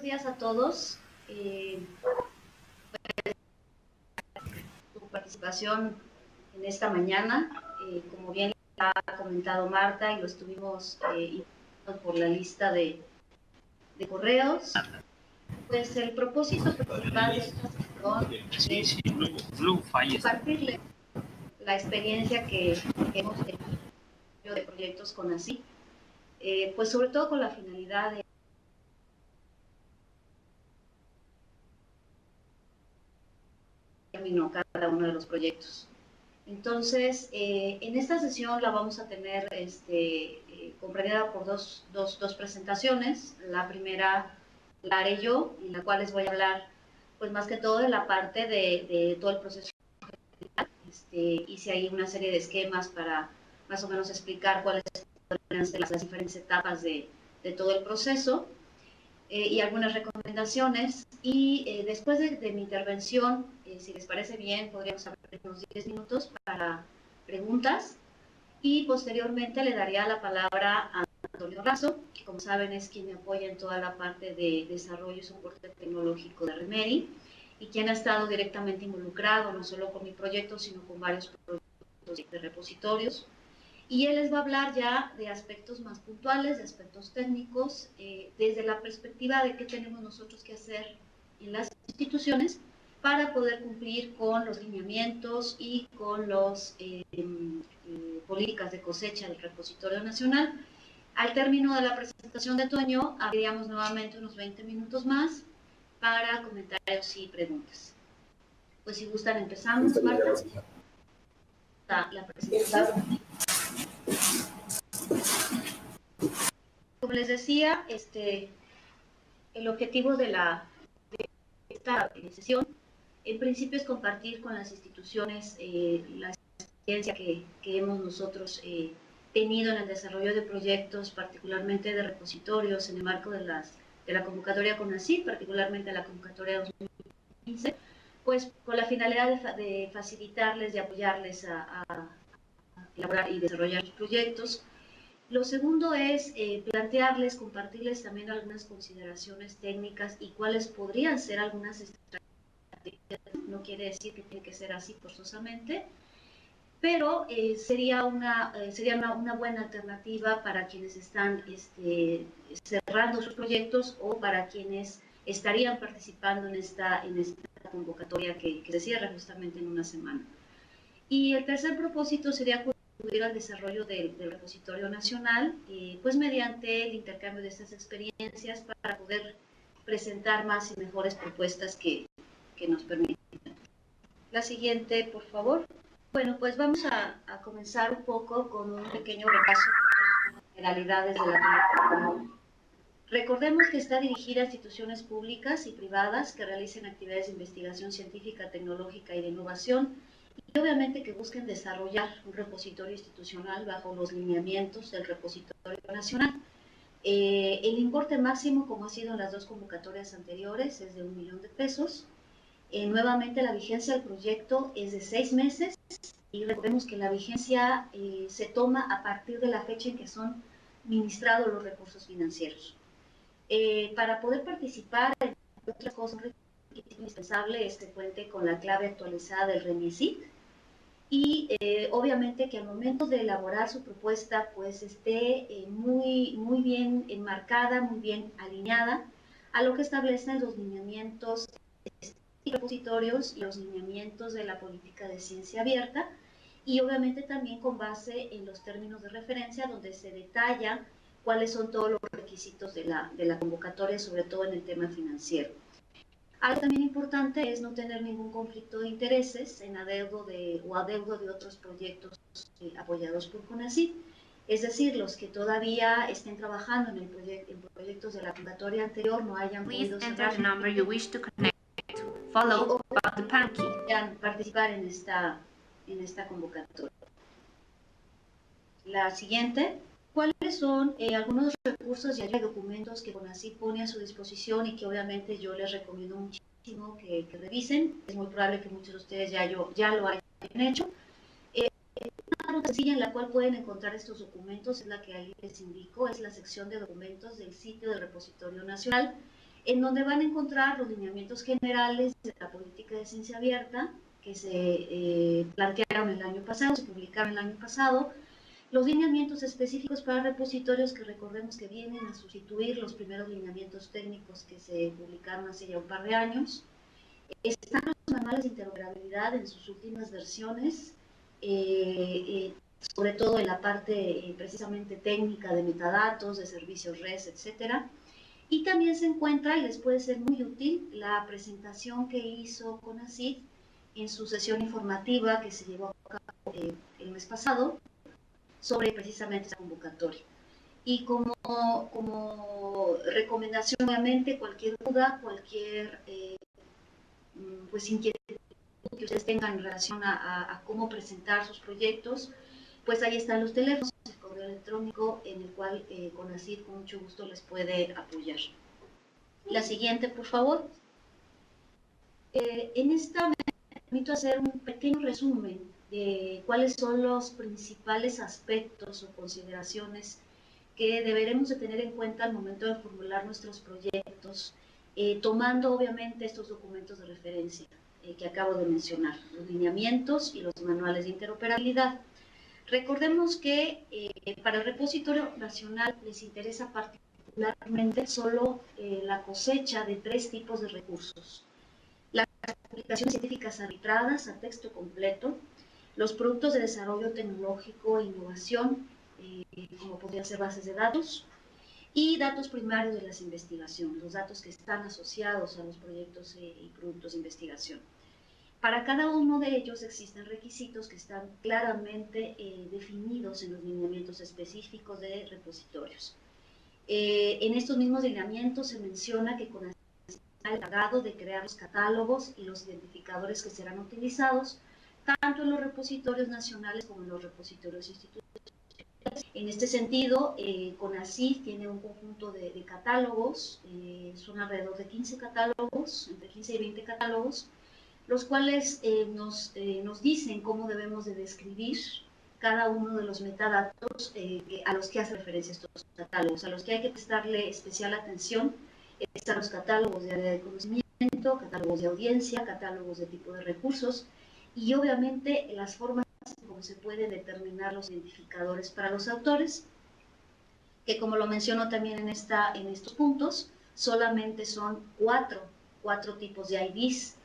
días a todos. Su participación en esta mañana, como bien ha comentado Marta, y lo estuvimos informando por la lista de correos, pues el propósito principal de esta sesión es compartirles la experiencia que hemos tenido de proyectos con ASI, pues sobre todo con la finalidad de cada uno de los proyectos. Entonces, en esta sesión la vamos a tener comprendida por dos presentaciones. La primera la haré yo, en la cual les voy a hablar, pues más que todo de la parte de todo el proceso. Hice ahí una serie de esquemas para más o menos explicar cuáles son las diferentes etapas de todo el proceso. Y algunas recomendaciones, y después de mi intervención, si les parece bien, podríamos abrir unos 10 minutos para preguntas, y posteriormente le daría la palabra a Antonio Razo, que como saben es quien me apoya en toda la parte de desarrollo y soporte tecnológico de Remedy, y quien ha estado directamente involucrado no solo con mi proyecto, sino con varios proyectos de repositorios. Y él les va a hablar ya de aspectos más puntuales, de aspectos técnicos, desde la perspectiva de qué tenemos nosotros que hacer en las instituciones para poder cumplir con los lineamientos y con las políticas de cosecha del Repositorio Nacional. Al término de la presentación de Toño, abriríamos nuevamente unos 20 minutos más para comentarios y preguntas. Pues si gustan empezamos, Marta. La presentación. Como les decía, el objetivo de esta sesión, en principio, es compartir con las instituciones la experiencia que hemos nosotros tenido en el desarrollo de proyectos, particularmente de repositorios, en el marco de la convocatoria CONACYT, particularmente la convocatoria 2015, pues con la finalidad de facilitarles, de apoyarles a elaborar y desarrollar los proyectos. Lo segundo es plantearles, compartirles también algunas consideraciones técnicas y cuáles podrían ser algunas estrategias. No quiere decir que tiene que ser así forzosamente, pero sería una buena alternativa para quienes están cerrando sus proyectos o para quienes estarían participando en esta convocatoria que se cierra justamente en una semana. Y el tercer propósito sería contribuir al desarrollo del repositorio nacional, pues mediante el intercambio de estas experiencias para poder presentar más y mejores propuestas que nos permitan. La siguiente, por favor. Bueno, pues vamos a comenzar un poco con un pequeño repaso de las generalidades de la convocatoria. Recordemos que está dirigida a instituciones públicas y privadas que realicen actividades de investigación científica, tecnológica y de innovación, y obviamente que busquen desarrollar un repositorio institucional bajo los lineamientos del Repositorio Nacional. El importe máximo, como ha sido en las dos convocatorias anteriores, es de 1 millón de pesos. Nuevamente, la vigencia del proyecto es de 6 meses, y recordemos que la vigencia se toma a partir de la fecha en que son ministrados los recursos financieros. Para poder participar, entre otras cosas, un requisito indispensable es que cuente con la clave actualizada del REMICIT, y obviamente que al momento de elaborar su propuesta pues esté muy bien enmarcada, muy bien alineada a lo que establecen los lineamientos y repositorios y los lineamientos de la política de ciencia abierta, y obviamente también con base en los términos de referencia donde se detalla cuáles son todos los requisitos de la convocatoria, sobre todo en el tema financiero. Algo también importante es no tener ningún conflicto de intereses en adeudo de otros proyectos apoyados por CONACYT, es decir, los que todavía estén trabajando en proyectos de la convocatoria anterior no hayan podido cerrar o puedan participar en esta convocatoria. La siguiente. ¿Cuáles son algunos recursos y documentos que CONACYT pone a su disposición y que obviamente yo les recomiendo muchísimo que revisen? Es muy probable que muchos de ustedes ya lo hayan hecho. Una ruta sencilla en la cual pueden encontrar estos documentos es la que ahí les indico, es la sección de documentos del sitio del Repositorio Nacional. en donde van a encontrar los lineamientos generales de la política de ciencia abierta que se plantearon el año pasado, se publicaron el año pasado, los lineamientos específicos para repositorios que recordemos que vienen a sustituir los primeros lineamientos técnicos que se publicaron hace ya un par de años. Están los manuales de interoperabilidad en sus últimas versiones, sobre todo en la parte precisamente técnica de metadatos, de servicios REST, etcétera. Y también se encuentra, y les puede ser muy útil, la presentación que hizo CONACYT en su sesión informativa que se llevó a cabo el mes pasado, sobre precisamente esa convocatoria. Y como recomendación, obviamente, cualquier duda, cualquier pues inquietud que ustedes tengan en relación a cómo presentar sus proyectos, pues ahí están los teléfonos, el correo electrónico en el cual CONACYT con mucho gusto les puede apoyar. La siguiente, por favor. En esta me permito hacer un pequeño resumen de cuáles son los principales aspectos o consideraciones que deberemos de tener en cuenta al momento de formular nuestros proyectos, tomando obviamente estos documentos de referencia que acabo de mencionar, los lineamientos y los manuales de interoperabilidad. Recordemos que para el repositorio nacional les interesa particularmente solo la cosecha de 3 tipos de recursos: las publicaciones científicas arbitradas a texto completo, los productos de desarrollo tecnológico e innovación, como podrían ser bases de datos, y datos primarios de las investigaciones, los datos que están asociados a los proyectos y productos de investigación. Para cada uno de ellos existen requisitos que están claramente definidos en los lineamientos específicos de repositorios. En estos mismos lineamientos se menciona que CONACYT está encargado de crear los catálogos y los identificadores que serán utilizados tanto en los repositorios nacionales como en los repositorios institucionales. En este sentido, CONACYT tiene un conjunto de catálogos, son alrededor de 15 catálogos, entre 15 y 20 catálogos, los cuales nos dicen cómo debemos de describir cada uno de los metadatos a los que hace referencia estos catálogos, a los que hay que prestarle especial atención. Están los catálogos de área de conocimiento, catálogos de audiencia, catálogos de tipo de recursos y obviamente las formas como se pueden determinar los identificadores para los autores, que como lo menciono también en estos puntos, solamente son cuatro tipos de IDs,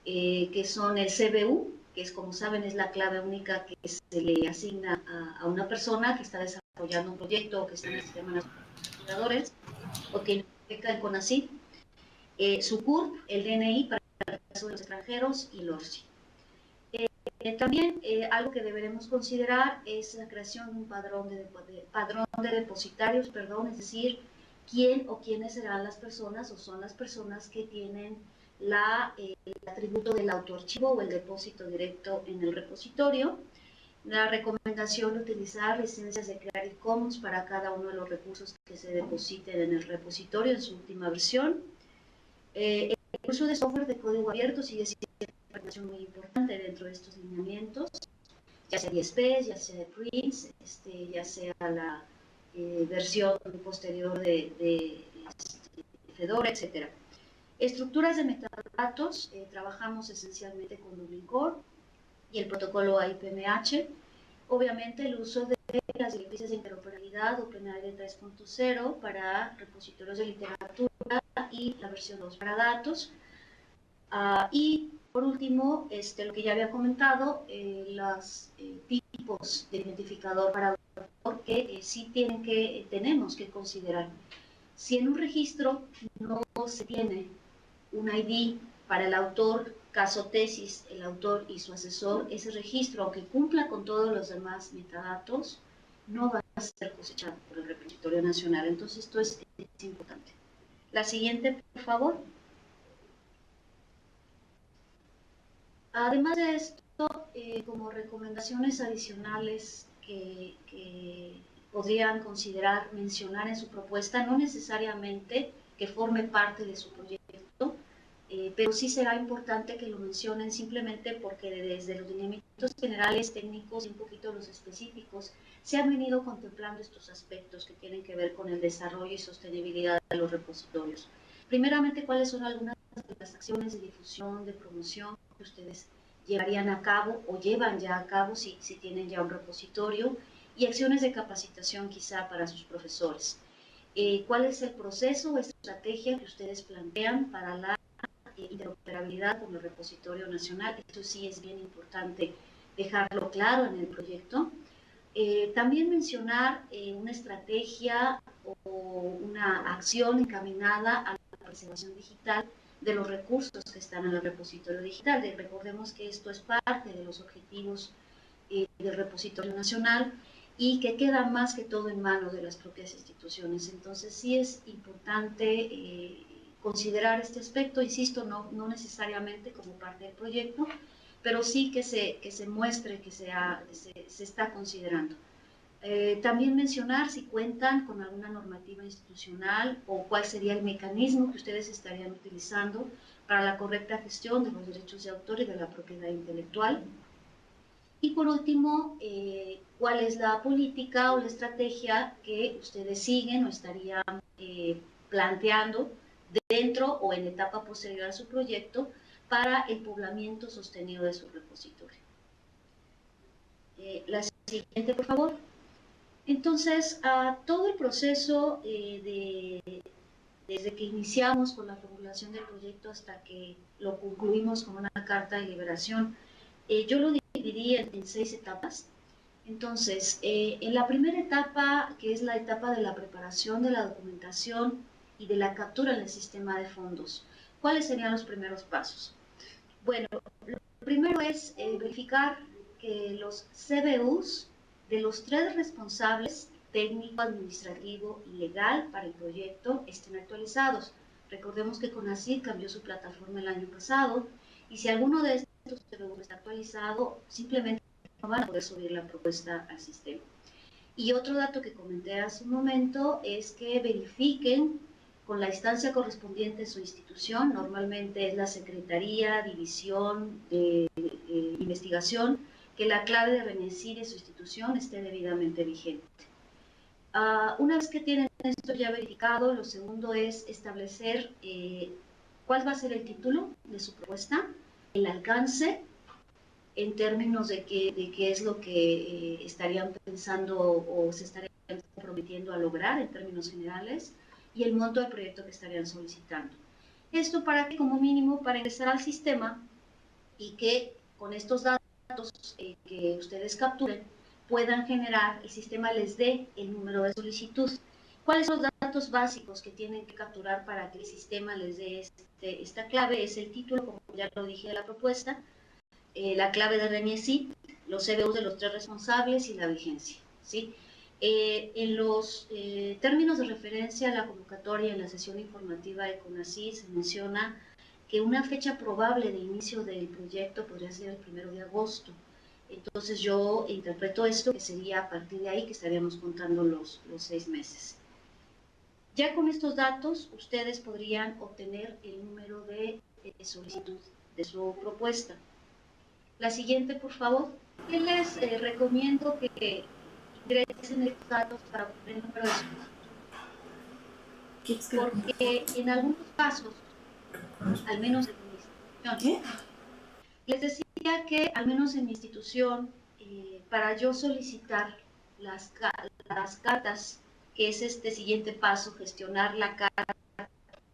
que son el CBU, que es, como saben, es la clave única que se le asigna a una persona que está desarrollando un proyecto o que está en el sistema nacional de investigadores o que beca en CONACYT, su CURP, el DNI para el caso de los extranjeros y el ORSI. También algo que deberemos considerar es la creación de un padrón de depositarios, es decir, quién o quiénes serán las personas o son las personas que tienen el atributo del autoarchivo o el depósito directo en el repositorio. La recomendación de utilizar licencias de Creative Commons para cada uno de los recursos que se depositen en el repositorio en su última versión. El uso de software de código abierto sigue siendo una recomendación muy importante dentro de estos lineamientos, ya sea DSP, ya sea Prince, ya sea la versión posterior de Fedora, etc. Estructuras de metadatos, trabajamos esencialmente con Dublin Core y el protocolo IPMH. Obviamente el uso de las directrices de interoperabilidad OpenID 3.0 para repositorios de literatura y la versión 2 para datos. Y por último, lo que ya había comentado, los tipos de identificador para autor que sí tenemos que considerar. Si en un registro no se tiene un ID para el autor, caso tesis, el autor y su asesor, ese registro, aunque cumpla con todos los demás metadatos, no va a ser cosechado por el repositorio nacional. Entonces esto es importante. La siguiente, por favor. Además de esto, como recomendaciones adicionales que podrían considerar mencionar en su propuesta, no necesariamente que forme parte de su proyecto, pero sí será importante que lo mencionen simplemente porque desde los lineamientos generales, técnicos y un poquito los específicos, se han venido contemplando estos aspectos que tienen que ver con el desarrollo y sostenibilidad de los repositorios. Primeramente, ¿cuáles son algunas de las acciones de difusión, de promoción que ustedes llevarían a cabo o llevan ya a cabo si tienen ya un repositorio? Y acciones de capacitación quizá para sus profesores. ¿Cuál es el proceso o estrategia que ustedes plantean para la interoperabilidad con el repositorio nacional? Esto sí es bien importante dejarlo claro en el proyecto. También mencionar una estrategia o una acción encaminada a la preservación digital de los recursos que están en el repositorio digital. Recordemos que esto es parte de los objetivos del repositorio nacional y que queda más que todo en manos de las propias instituciones. Entonces sí es importante considerar este aspecto, insisto, no necesariamente como parte del proyecto, pero sí que se muestre que se está considerando. También mencionar si cuentan con alguna normativa institucional o cuál sería el mecanismo que ustedes estarían utilizando para la correcta gestión de los derechos de autor y de la propiedad intelectual. Y por último, cuál es la política o la estrategia que ustedes siguen o estarían planteando dentro o en etapa posterior a su proyecto para el poblamiento sostenido de su repositorio. La siguiente, por favor. Entonces, todo el proceso desde que iniciamos con la formulación del proyecto hasta que lo concluimos con una carta de liberación, yo lo dividí en 6 etapas. Entonces, en la primera etapa, que es la etapa de la preparación de la documentación y de la captura en el sistema de fondos, ¿cuáles serían los primeros pasos? Bueno, lo primero es verificar que los CBUs de los 3 responsables, técnico, administrativo y legal para el proyecto, estén actualizados. Recordemos que CONACYT cambió su plataforma el año pasado y si alguno de estos CBUs está actualizado, simplemente no van a poder subir la propuesta al sistema. Y otro dato que comenté hace un momento es que verifiquen con la instancia correspondiente a su institución, normalmente es la Secretaría, División de Investigación, que la clave de RENESI de su institución esté debidamente vigente. Una vez que tienen esto ya verificado, lo segundo es establecer cuál va a ser el título de su propuesta, el alcance, en términos de qué es lo que estarían pensando o se estarían comprometiendo a lograr en términos generales, y el monto del proyecto que estarían solicitando. Esto para que, como mínimo, para ingresar al sistema y que con estos datos que ustedes capturen, puedan generar, el sistema les dé el número de solicitud. ¿Cuáles son los datos básicos que tienen que capturar para que el sistema les dé esta clave? Es el título, como ya lo dije, de la propuesta, la clave de RENESI, los CBUs de los 3 responsables y la vigencia, ¿sí? En los términos de referencia a la convocatoria en la sesión informativa de CONACYT se menciona que una fecha probable de inicio del proyecto podría ser el 1 de agosto. Entonces yo interpreto esto que sería a partir de ahí que estaríamos contando los 6 meses. Ya con estos datos ustedes podrían obtener el número de solicitud de su propuesta. La siguiente, por favor. Yo les recomiendo que ingresen estos datos para obtener el número de solicitud. Porque en algunos casos, al menos en mi institución, les decía que al menos en mi institución, para yo solicitar las cartas, que es este siguiente paso, gestionar la carta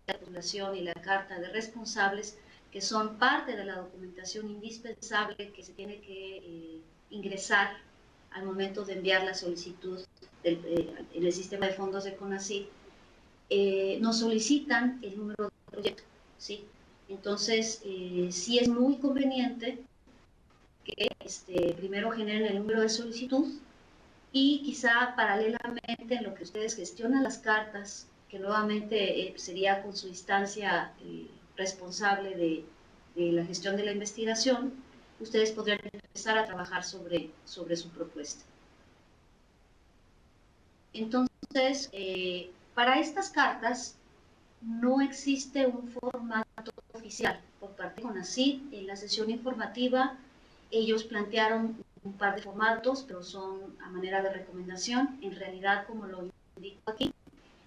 de postulación y la carta de responsables, que son parte de la documentación indispensable que se tiene que ingresar al momento de enviar la solicitud en el sistema de fondos de CONACYT, nos solicitan el número de proyecto, ¿sí? Entonces, sí es muy conveniente que primero generen el número de solicitud y quizá paralelamente en lo que ustedes gestionan las cartas, que nuevamente sería con su instancia responsable de la gestión de la investigación, ustedes podrían empezar a trabajar sobre su propuesta. Entonces, para estas cartas no existe un formato oficial por parte de CONACYT. En la sesión informativa ellos plantearon un par de formatos, pero son a manera de recomendación. En realidad, como lo indico aquí,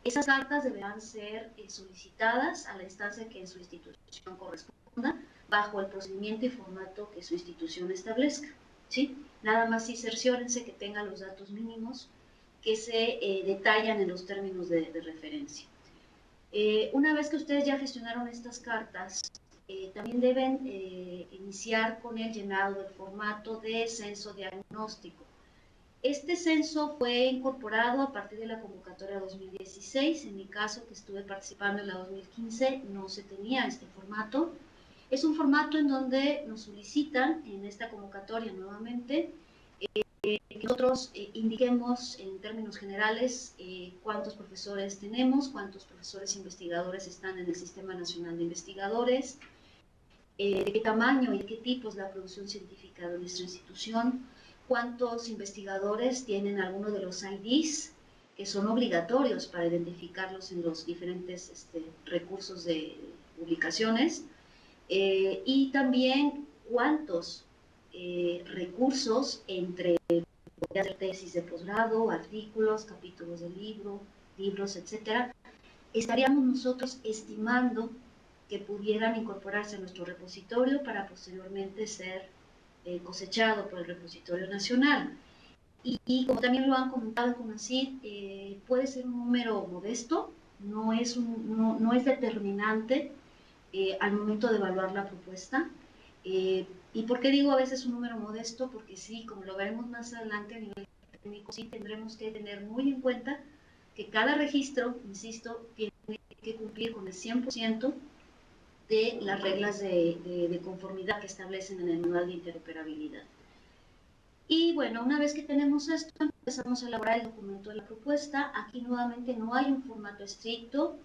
Esas cartas deberán ser solicitadas a la instancia que en su institución corresponda, bajo el procedimiento y formato que su institución establezca, ¿sí? Nada más y cerciórense que tengan los datos mínimos que se detallan en los términos de referencia. Una vez que ustedes ya gestionaron estas cartas, también deben iniciar con el llenado del formato de censo diagnóstico. Este censo fue incorporado a partir de la convocatoria 2016. En mi caso, que estuve participando en la 2015, no se tenía este formato. Es un formato en donde nos solicitan en esta convocatoria nuevamente que nosotros indiquemos en términos generales cuántos profesores tenemos, cuántos profesores investigadores están en el Sistema Nacional de Investigadores, de qué tamaño y de qué tipo es la producción científica de nuestra institución, cuántos investigadores tienen alguno de los IDs que son obligatorios para identificarlos en los diferentes recursos de publicaciones, y también cuántos recursos entre tesis de posgrado, artículos, capítulos de libros, etcétera, estaríamos nosotros estimando que pudieran incorporarse a nuestro repositorio para posteriormente ser cosechado por el repositorio nacional. Y como también lo han comentado con CONACYT, puede ser un número modesto, no es determinante al momento de evaluar la propuesta. ¿Y por qué digo a veces un número modesto? Porque sí, como lo veremos más adelante a nivel técnico, sí tendremos que tener muy en cuenta que cada registro, insisto, tiene que cumplir con el 100% de las reglas de conformidad que establecen en el manual de interoperabilidad. Y bueno, una vez que tenemos esto, empezamos a elaborar el documento de la propuesta. Aquí nuevamente no hay un formato estricto,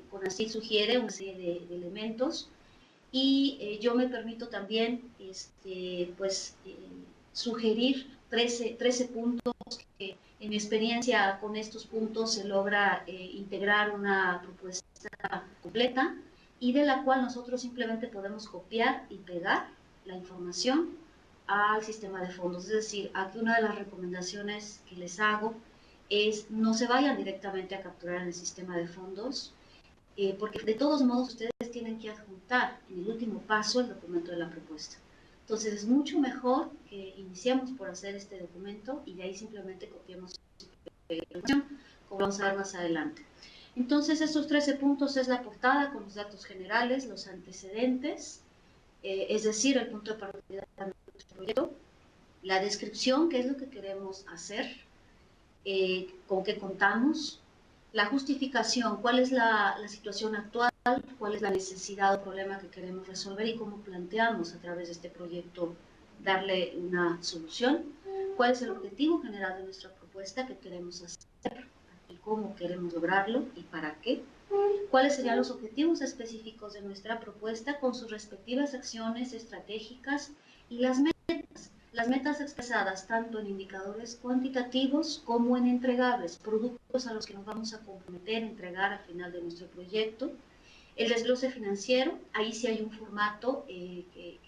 CONACYT sugiere una serie de elementos, y yo me permito también sugerir 13 puntos que en mi experiencia con estos puntos se logra integrar una propuesta completa y de la cual nosotros simplemente podemos copiar y pegar la información al sistema de fondos. Es decir, aquí una de las recomendaciones que les hago es no se vayan directamente a capturar en el sistema de fondos, porque de todos modos ustedes tienen que adjuntar en el último paso el documento de la propuesta. Entonces es mucho mejor que iniciemos por hacer este documento y de ahí simplemente copiemos la información, como vamos a ver más adelante. Entonces estos 13 puntos es la portada con los datos generales, los antecedentes, es decir, el punto de partida de nuestro proyecto, la descripción, qué es lo que queremos hacer, con qué contamos, la justificación, cuál es la situación actual, cuál es la necesidad o problema que queremos resolver y cómo planteamos a través de este proyecto darle una solución, cuál es el objetivo general de nuestra propuesta que queremos hacer y cómo queremos lograrlo y para qué, cuáles serían los objetivos específicos de nuestra propuesta con sus respectivas acciones estratégicas y las metas expresadas tanto en indicadores cuantitativos como en entregables, productos a los que nos vamos a comprometer a entregar al final de nuestro proyecto. El desglose financiero, ahí sí hay un formato que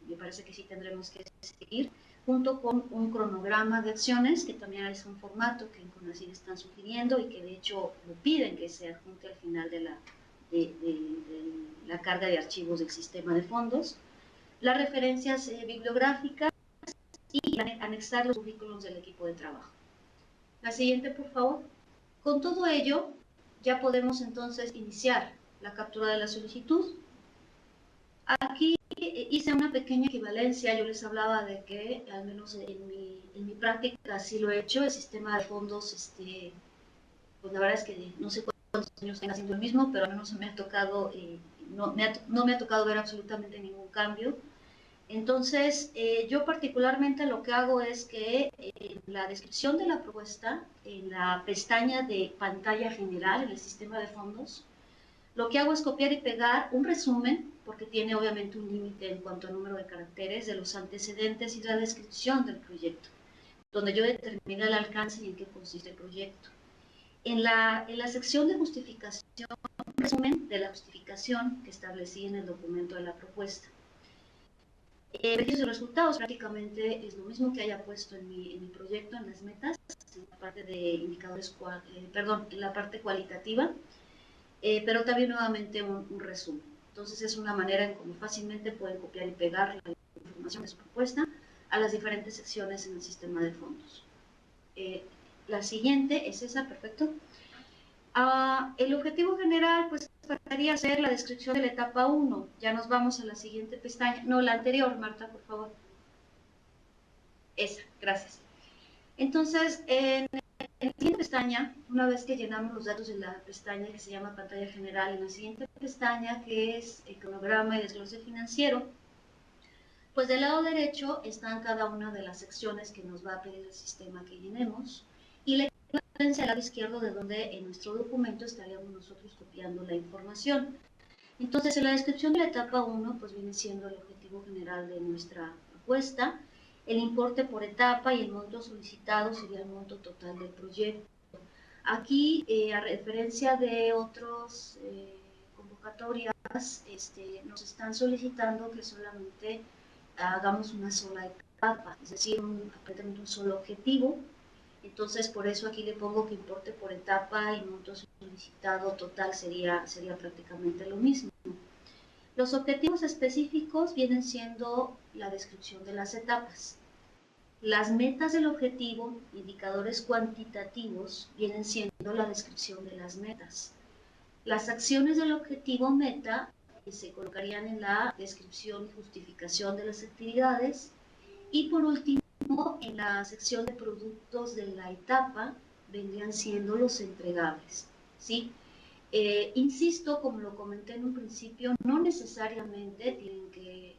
me parece que sí tendremos que seguir, junto con un cronograma de acciones, que también es un formato que en CONACYT están sugiriendo y que de hecho lo piden que se adjunte al final de la carga de archivos del sistema de fondos. Las referencias bibliográficas y anexar los currículos del equipo de trabajo. La siguiente, por favor. Con todo ello, ya podemos entonces iniciar la captura de la solicitud. Aquí hice una pequeña equivalencia. Yo les hablaba de que, al menos en mi práctica, así lo he hecho. El sistema de fondos, pues la verdad es que no sé cuántos años tenga haciendo el mismo, pero al menos me ha tocado, no me ha tocado ver absolutamente ningún cambio. Entonces, yo particularmente lo que hago es que en la descripción de la propuesta, en la pestaña de pantalla general en el sistema de fondos, lo que hago es copiar y pegar un resumen, porque tiene obviamente un límite en cuanto al número de caracteres, de los antecedentes y la descripción del proyecto, donde yo determino el alcance y en qué consiste el proyecto. En la sección de justificación, un resumen de la justificación que establecí en el documento de la propuesta. Beneficios y resultados prácticamente es lo mismo que haya puesto en mi proyecto, en las metas, en la parte de indicadores, en la parte cualitativa, pero también nuevamente un resumen. Entonces es una manera en cómo fácilmente pueden copiar y pegar la información de su propuesta a las diferentes secciones en el sistema de fondos. La siguiente es esa, perfecto. El objetivo general, pues, pasaría a ser la descripción de la etapa 1. Ya nos vamos a la siguiente pestaña. No, la anterior, Marta, por favor. Esa, gracias. Entonces, en la siguiente pestaña, una vez que llenamos los datos de la pestaña que se llama pantalla general, en la siguiente pestaña, que es el cronograma y desglose financiero, pues del lado derecho están cada una de las secciones que nos va a pedir el sistema que llenemos, y la equivalencia al lado izquierdo de donde en nuestro documento estaríamos nosotros copiando la información. Entonces, en la descripción de la etapa 1, pues viene siendo el objetivo general de nuestra propuesta. El importe por etapa y el monto solicitado sería el monto total del proyecto. Aquí, a referencia de otras convocatorias, nos están solicitando que solamente hagamos una sola etapa, es decir, aparentemente un solo objetivo. Entonces, por eso aquí le pongo que importe por etapa y monto solicitado total sería prácticamente lo mismo. Los objetivos específicos vienen siendo la descripción de las etapas. Las metas del objetivo, indicadores cuantitativos, vienen siendo la descripción de las metas. Las acciones del objetivo meta se colocarían en la descripción y justificación de las actividades. Y por último, en la sección de productos de la etapa, vendrían siendo los entregables, ¿sí? Insisto, como lo comenté en un principio, no necesariamente tienen que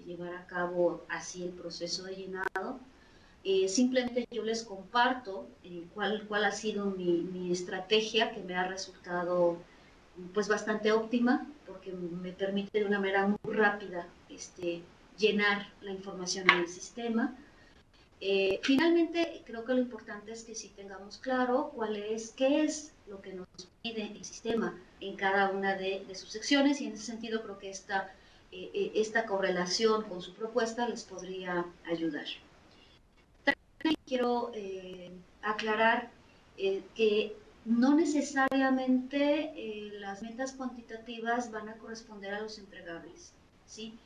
llevar a cabo así el proceso de llenado. Simplemente yo les comparto cuál ha sido mi estrategia, que me ha resultado pues bastante óptima, porque me permite de una manera muy rápida llenar la información en el sistema. Finalmente, creo que lo importante es que sí tengamos claro qué es lo que nos pide el sistema en cada una de sus secciones, y en ese sentido creo que esta correlación con su propuesta les podría ayudar. También quiero aclarar que no necesariamente las metas cuantitativas van a corresponder a los entregables, ¿sí?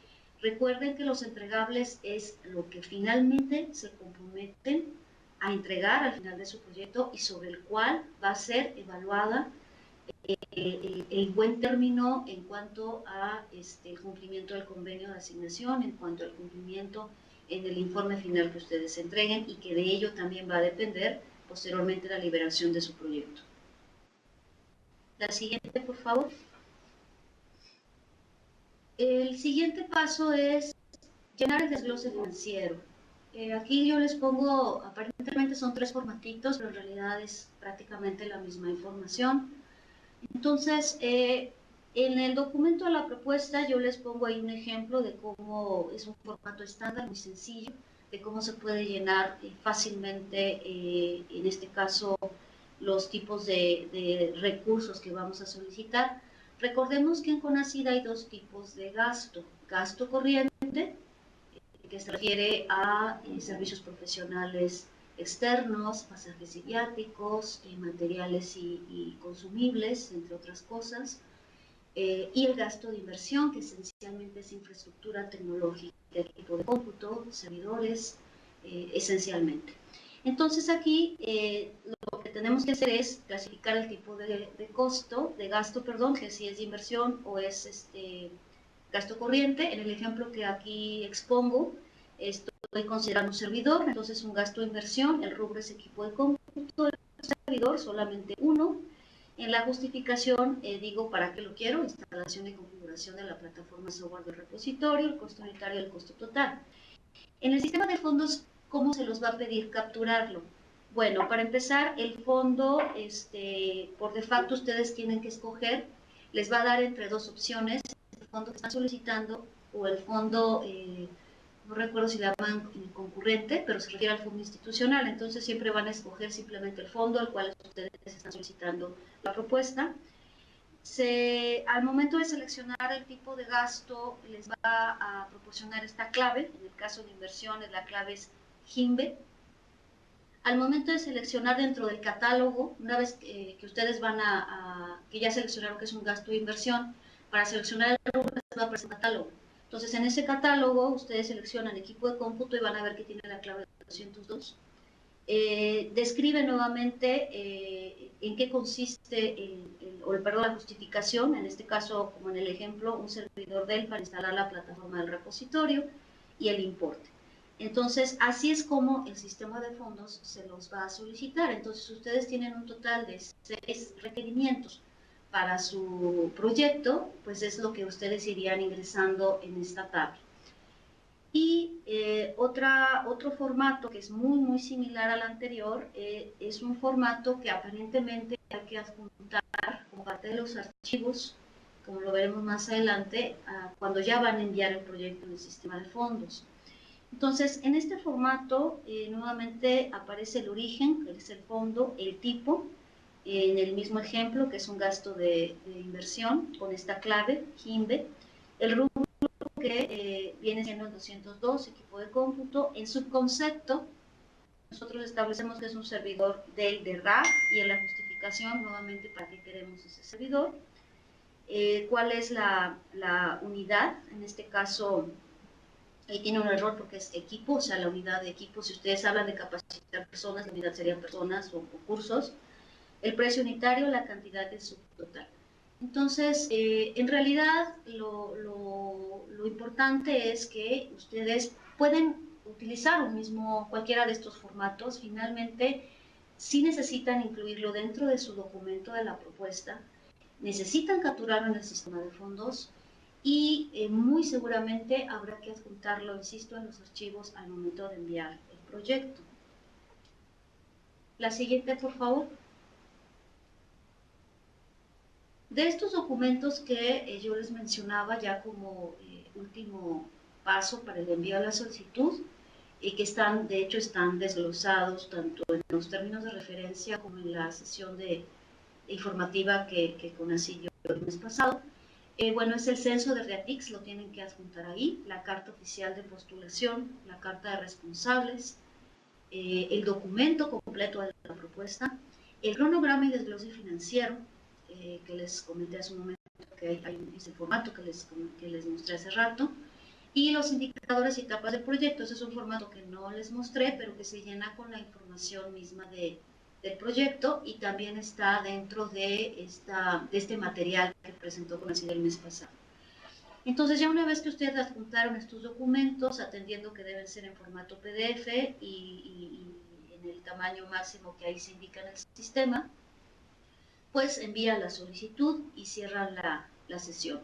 Recuerden que los entregables es lo que finalmente se comprometen a entregar al final de su proyecto y sobre el cual va a ser evaluada el buen término en cuanto a el cumplimiento del convenio de asignación, en cuanto al cumplimiento en el informe final que ustedes entreguen, y que de ello también va a depender posteriormente la liberación de su proyecto. La siguiente, por favor. El siguiente paso es llenar el desglose financiero. Aquí yo les pongo, aparentemente son 3 formatitos, pero en realidad es prácticamente la misma información. Entonces, en el documento de la propuesta yo les pongo ahí un ejemplo de cómo es un formato estándar, muy sencillo, de cómo se puede llenar fácilmente, en este caso, los tipos de recursos que vamos a solicitar. Recordemos que en CONACYT hay 2 tipos de gasto. Gasto corriente, que se refiere a servicios profesionales externos, pasajes y viáticos, materiales y consumibles, entre otras cosas, y el gasto de inversión, que esencialmente es infraestructura tecnológica, equipo de cómputo, servidores, esencialmente. Entonces aquí lo que tenemos que hacer es clasificar el tipo de gasto, que si es de inversión o es gasto corriente. En el ejemplo que aquí expongo, estoy considerando un servidor, entonces un gasto de inversión, el rubro es equipo de cómputo, el servidor solamente uno. En la justificación digo para qué lo quiero: instalación y configuración de la plataforma software del repositorio, el costo unitario y el costo total. En el sistema de fondos, ¿cómo se los va a pedir capturarlo? Bueno, para empezar, el fondo, por defecto ustedes tienen que escoger, les va a dar entre 2 opciones: el fondo que están solicitando o el fondo, no recuerdo si le llaman concurrente, pero se refiere al fondo institucional. Entonces siempre van a escoger simplemente el fondo al cual ustedes están solicitando la propuesta. Al momento de seleccionar el tipo de gasto, les va a proporcionar esta clave. En el caso de inversiones, la clave es GIMBE. Al momento de seleccionar dentro del catálogo, una vez que ustedes que ya seleccionaron que es un gasto de inversión, para seleccionar el rubro les va a aparecer un catálogo. Entonces, en ese catálogo, ustedes seleccionan equipo de cómputo y van a ver que tiene la clave 202. Describe nuevamente en qué consiste la justificación, en este caso, como en el ejemplo, un servidor Dell para instalar la plataforma del repositorio y el importe. Entonces, así es como el sistema de fondos se los va a solicitar. Entonces, ustedes tienen un total de 6 requerimientos para su proyecto, pues es lo que ustedes irían ingresando en esta tabla. Y otro formato que es muy similar al anterior es un formato que aparentemente hay que adjuntar como parte de los archivos, como lo veremos más adelante, cuando ya van a enviar el proyecto en el sistema de fondos. Entonces, en este formato nuevamente aparece el origen, que es el fondo, el tipo, en el mismo ejemplo, que es un gasto de inversión, con esta clave, GIMBE, el rubro que viene siendo el 202, equipo de cómputo. En subconcepto, nosotros establecemos que es un servidor de RAG y en la justificación, nuevamente, para qué queremos ese servidor. ¿Cuál es la unidad? En este caso, ahí tiene un error porque es equipo, o sea, la unidad de equipo. Si ustedes hablan de capacitar personas, la unidad sería personas o cursos. El precio unitario, la cantidad del subtotal. Entonces, en realidad, lo importante es que ustedes pueden utilizar cualquiera de estos formatos. Finalmente, sí necesitan incluirlo dentro de su documento de la propuesta, necesitan capturarlo en el sistema de fondos y muy seguramente habrá que adjuntarlo, insisto, en los archivos al momento de enviar el proyecto. La siguiente, por favor. De estos documentos que yo les mencionaba ya como último paso para el envío a la solicitud, y que de hecho están desglosados tanto en los términos de referencia como en la sesión informativa que conocí yo el mes pasado. Bueno, es el censo de REATIX, lo tienen que adjuntar ahí, la carta oficial de postulación, la carta de responsables, el documento completo de la propuesta, el cronograma y desglose financiero, que les comenté hace un momento, que es el formato que les mostré hace rato, y los indicadores y etapas del proyecto. Ese es un formato que no les mostré, pero que se llena con la información misma del proyecto y también está dentro de este material que presentó Conacid el mes pasado. Entonces, ya una vez que ustedes adjuntaron estos documentos, atendiendo que deben ser en formato PDF y en el tamaño máximo que ahí se indica en el sistema, pues envían la solicitud y cierran la sesión.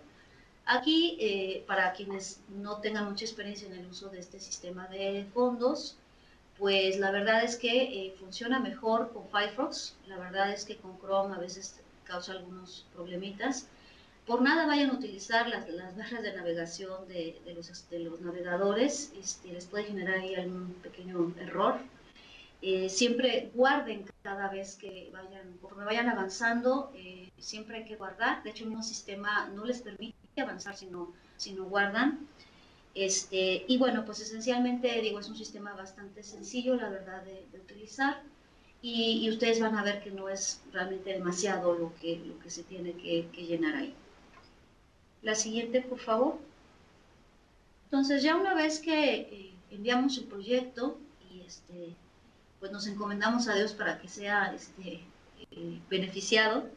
Aquí, para quienes no tengan mucha experiencia en el uso de este sistema de fondos, pues la verdad es que funciona mejor con Firefox. La verdad es que con Chrome a veces causa algunos problemitas. Por nada vayan a utilizar las barras de navegación de los navegadores, les puede generar ahí algún pequeño error. Siempre guarden cada vez que conforme vayan avanzando, siempre hay que guardar. De hecho, el mismo sistema no les permite avanzar si no guardan. Y bueno, pues esencialmente, digo, es un sistema bastante sencillo, la verdad, de utilizar. Y ustedes van a ver que no es realmente demasiado lo que se tiene que llenar ahí. La siguiente, por favor. Entonces, ya una vez que enviamos el proyecto y pues nos encomendamos a Dios para que sea beneficiado,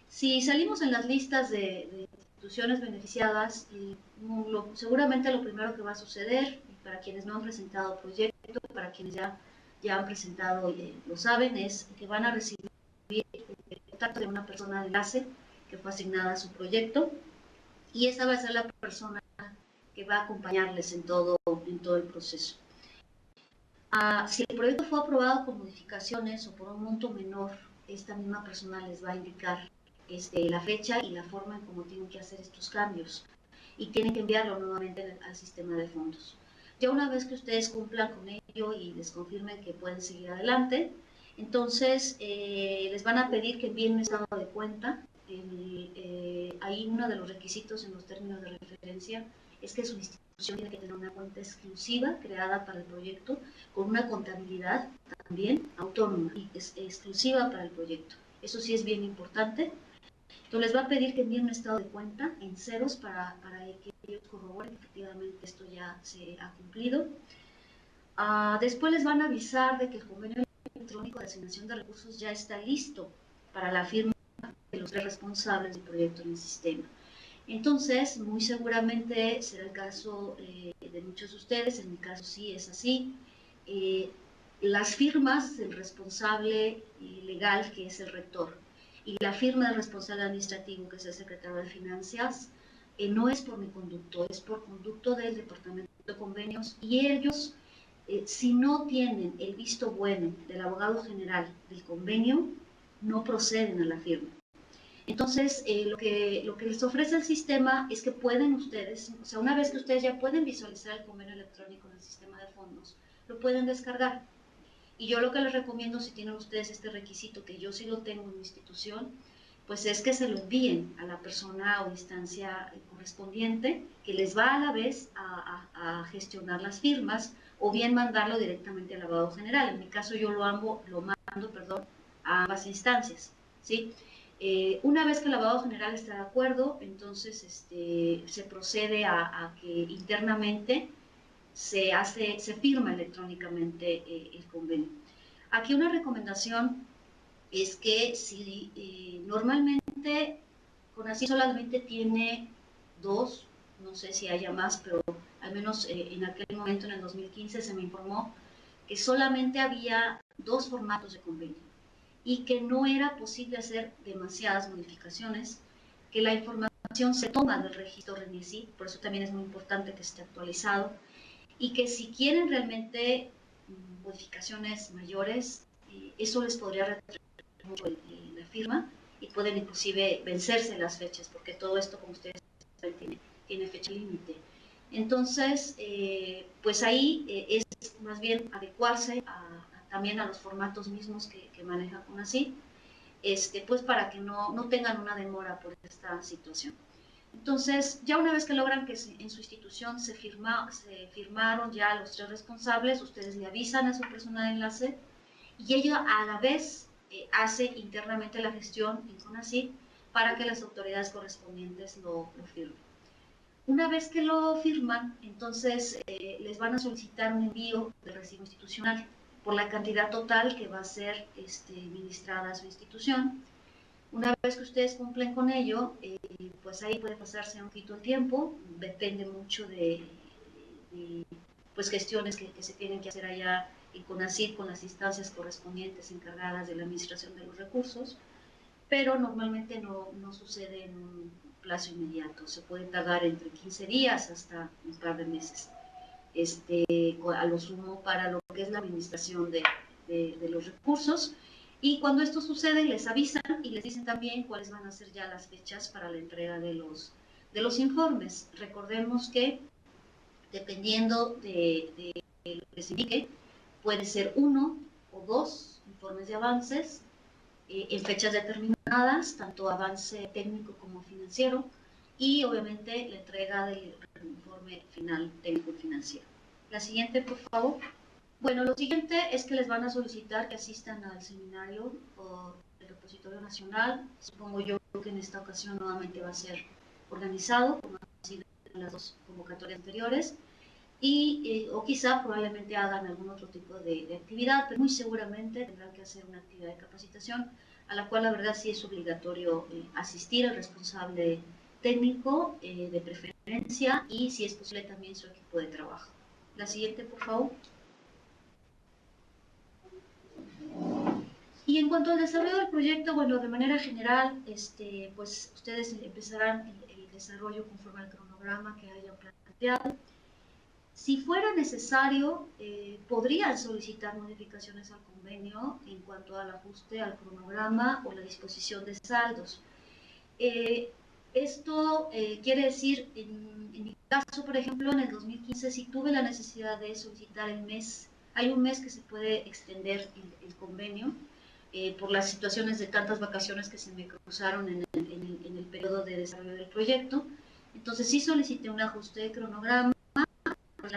si salimos en las listas de instituciones beneficiadas, seguramente lo primero que va a suceder, para quienes no han presentado proyecto, para quienes ya han presentado, lo saben, es que van a recibir el contacto de una persona de enlace que fue asignada a su proyecto, y esa va a ser la persona que va a acompañarles en todo el proceso. Si el proyecto fue aprobado con modificaciones o por un monto menor, esta misma persona les va a indicar la fecha y la forma en cómo tienen que hacer estos cambios y tienen que enviarlo nuevamente al sistema de fondos. Ya una vez que ustedes cumplan con ello y les confirmen que pueden seguir adelante, entonces les van a pedir que envíen un estado de cuenta ahí uno de los requisitos en los términos de referencia es que su institución tiene que tener una cuenta exclusiva creada para el proyecto, con una contabilidad también autónoma y exclusiva para el proyecto. Eso sí es bien importante. Entonces les va a pedir que envíen un estado de cuenta en ceros para que ellos corroboren que efectivamente esto ya se ha cumplido. Después les van a avisar de que el convenio electrónico de asignación de recursos ya está listo para la firma de los tres responsables del proyecto en el sistema. Entonces, muy seguramente será el caso de muchos de ustedes, en mi caso sí es así. Las firmas del responsable legal, que es el rector, y la firma del responsable administrativo, que es el secretario de Finanzas, no es por mi conducto, es por conducto del Departamento de Convenios, y ellos, si no tienen el visto bueno del abogado general del convenio, no proceden a la firma. Entonces, lo que les ofrece el sistema es que pueden ustedes, o sea, una vez que ustedes ya pueden visualizar el convenio electrónico en el sistema de fondos, lo pueden descargar. Y yo lo que les recomiendo, si tienen ustedes este requisito, que yo sí lo tengo en mi institución, pues es que se lo envíen a la persona o instancia correspondiente, que les va a la vez a gestionar las firmas, o bien mandarlo directamente al abogado general. En mi caso yo lo mando, a ambas instancias, ¿sí? Una vez que el abogado general está de acuerdo, entonces se procede a que internamente se firma electrónicamente el convenio. Aquí una recomendación es que si normalmente CONACYT solamente tiene dos, no sé si haya más, pero al menos en aquel momento, en el 2015, se me informó que solamente había dos formatos de convenio y que no era posible hacer demasiadas modificaciones, que la información se toma del registro RENIECI, por eso también es muy importante que esté actualizado, y que si quieren realmente modificaciones mayores, eso les podría retrasar mucho la firma y pueden inclusive vencerse las fechas, porque todo esto, como ustedes saben, tiene fecha límite. Entonces, pues ahí es más bien adecuarse también a los formatos mismos que maneja CONACYT, pues para que no tengan una demora por esta situación. Entonces, ya una vez que logran que en su institución se firmaron ya los tres responsables, ustedes le avisan a su persona de enlace y ella a la vez hace internamente la gestión en CONACYT para que las autoridades correspondientes lo firmen. Una vez que lo firman, entonces les van a solicitar un envío de recibo institucional por la cantidad total que va a ser administrada a su institución. Una vez que ustedes cumplen con ello, pues ahí puede pasarse un poquito el tiempo, depende mucho de pues gestiones que se tienen que hacer allá en CONACYT con las instancias correspondientes encargadas de la administración de los recursos, pero normalmente no sucede en un plazo inmediato, se puede tardar entre 15 días hasta un par de meses, a lo sumo para lo que es la administración de los recursos. Y cuando esto sucede, les avisan y les dicen también cuáles van a ser ya las fechas para la entrega de los informes. Recordemos que dependiendo de lo que se indique, puede ser 1 o 2 informes de avances en fechas determinadas, tanto avance técnico como financiero, y obviamente la entrega del informe final técnico y financiero. La siguiente, por favor. Bueno, lo siguiente es que les van a solicitar que asistan al seminario por el Repositorio Nacional. Supongo yo que en esta ocasión nuevamente va a ser organizado, como ha sido en las dos convocatorias anteriores, o quizá probablemente hagan algún otro tipo de actividad, pero muy seguramente tendrán que hacer una actividad de capacitación, a la cual la verdad sí es obligatorio asistir al responsable técnico de preferencia y si es posible también su equipo de trabajo. La siguiente, por favor. Y en cuanto al desarrollo del proyecto, bueno, de manera general, pues ustedes empezarán el desarrollo conforme al cronograma que hayan planteado. Si fuera necesario, podrían solicitar modificaciones al convenio en cuanto al ajuste al cronograma o la disposición de saldos. Esto quiere decir, en mi caso, por ejemplo, en el 2015 sí tuve la necesidad de solicitar el mes. Hay un mes que se puede extender el convenio, por las situaciones de tantas vacaciones que se me cruzaron en el periodo de desarrollo del proyecto. Entonces sí solicité un ajuste de cronograma,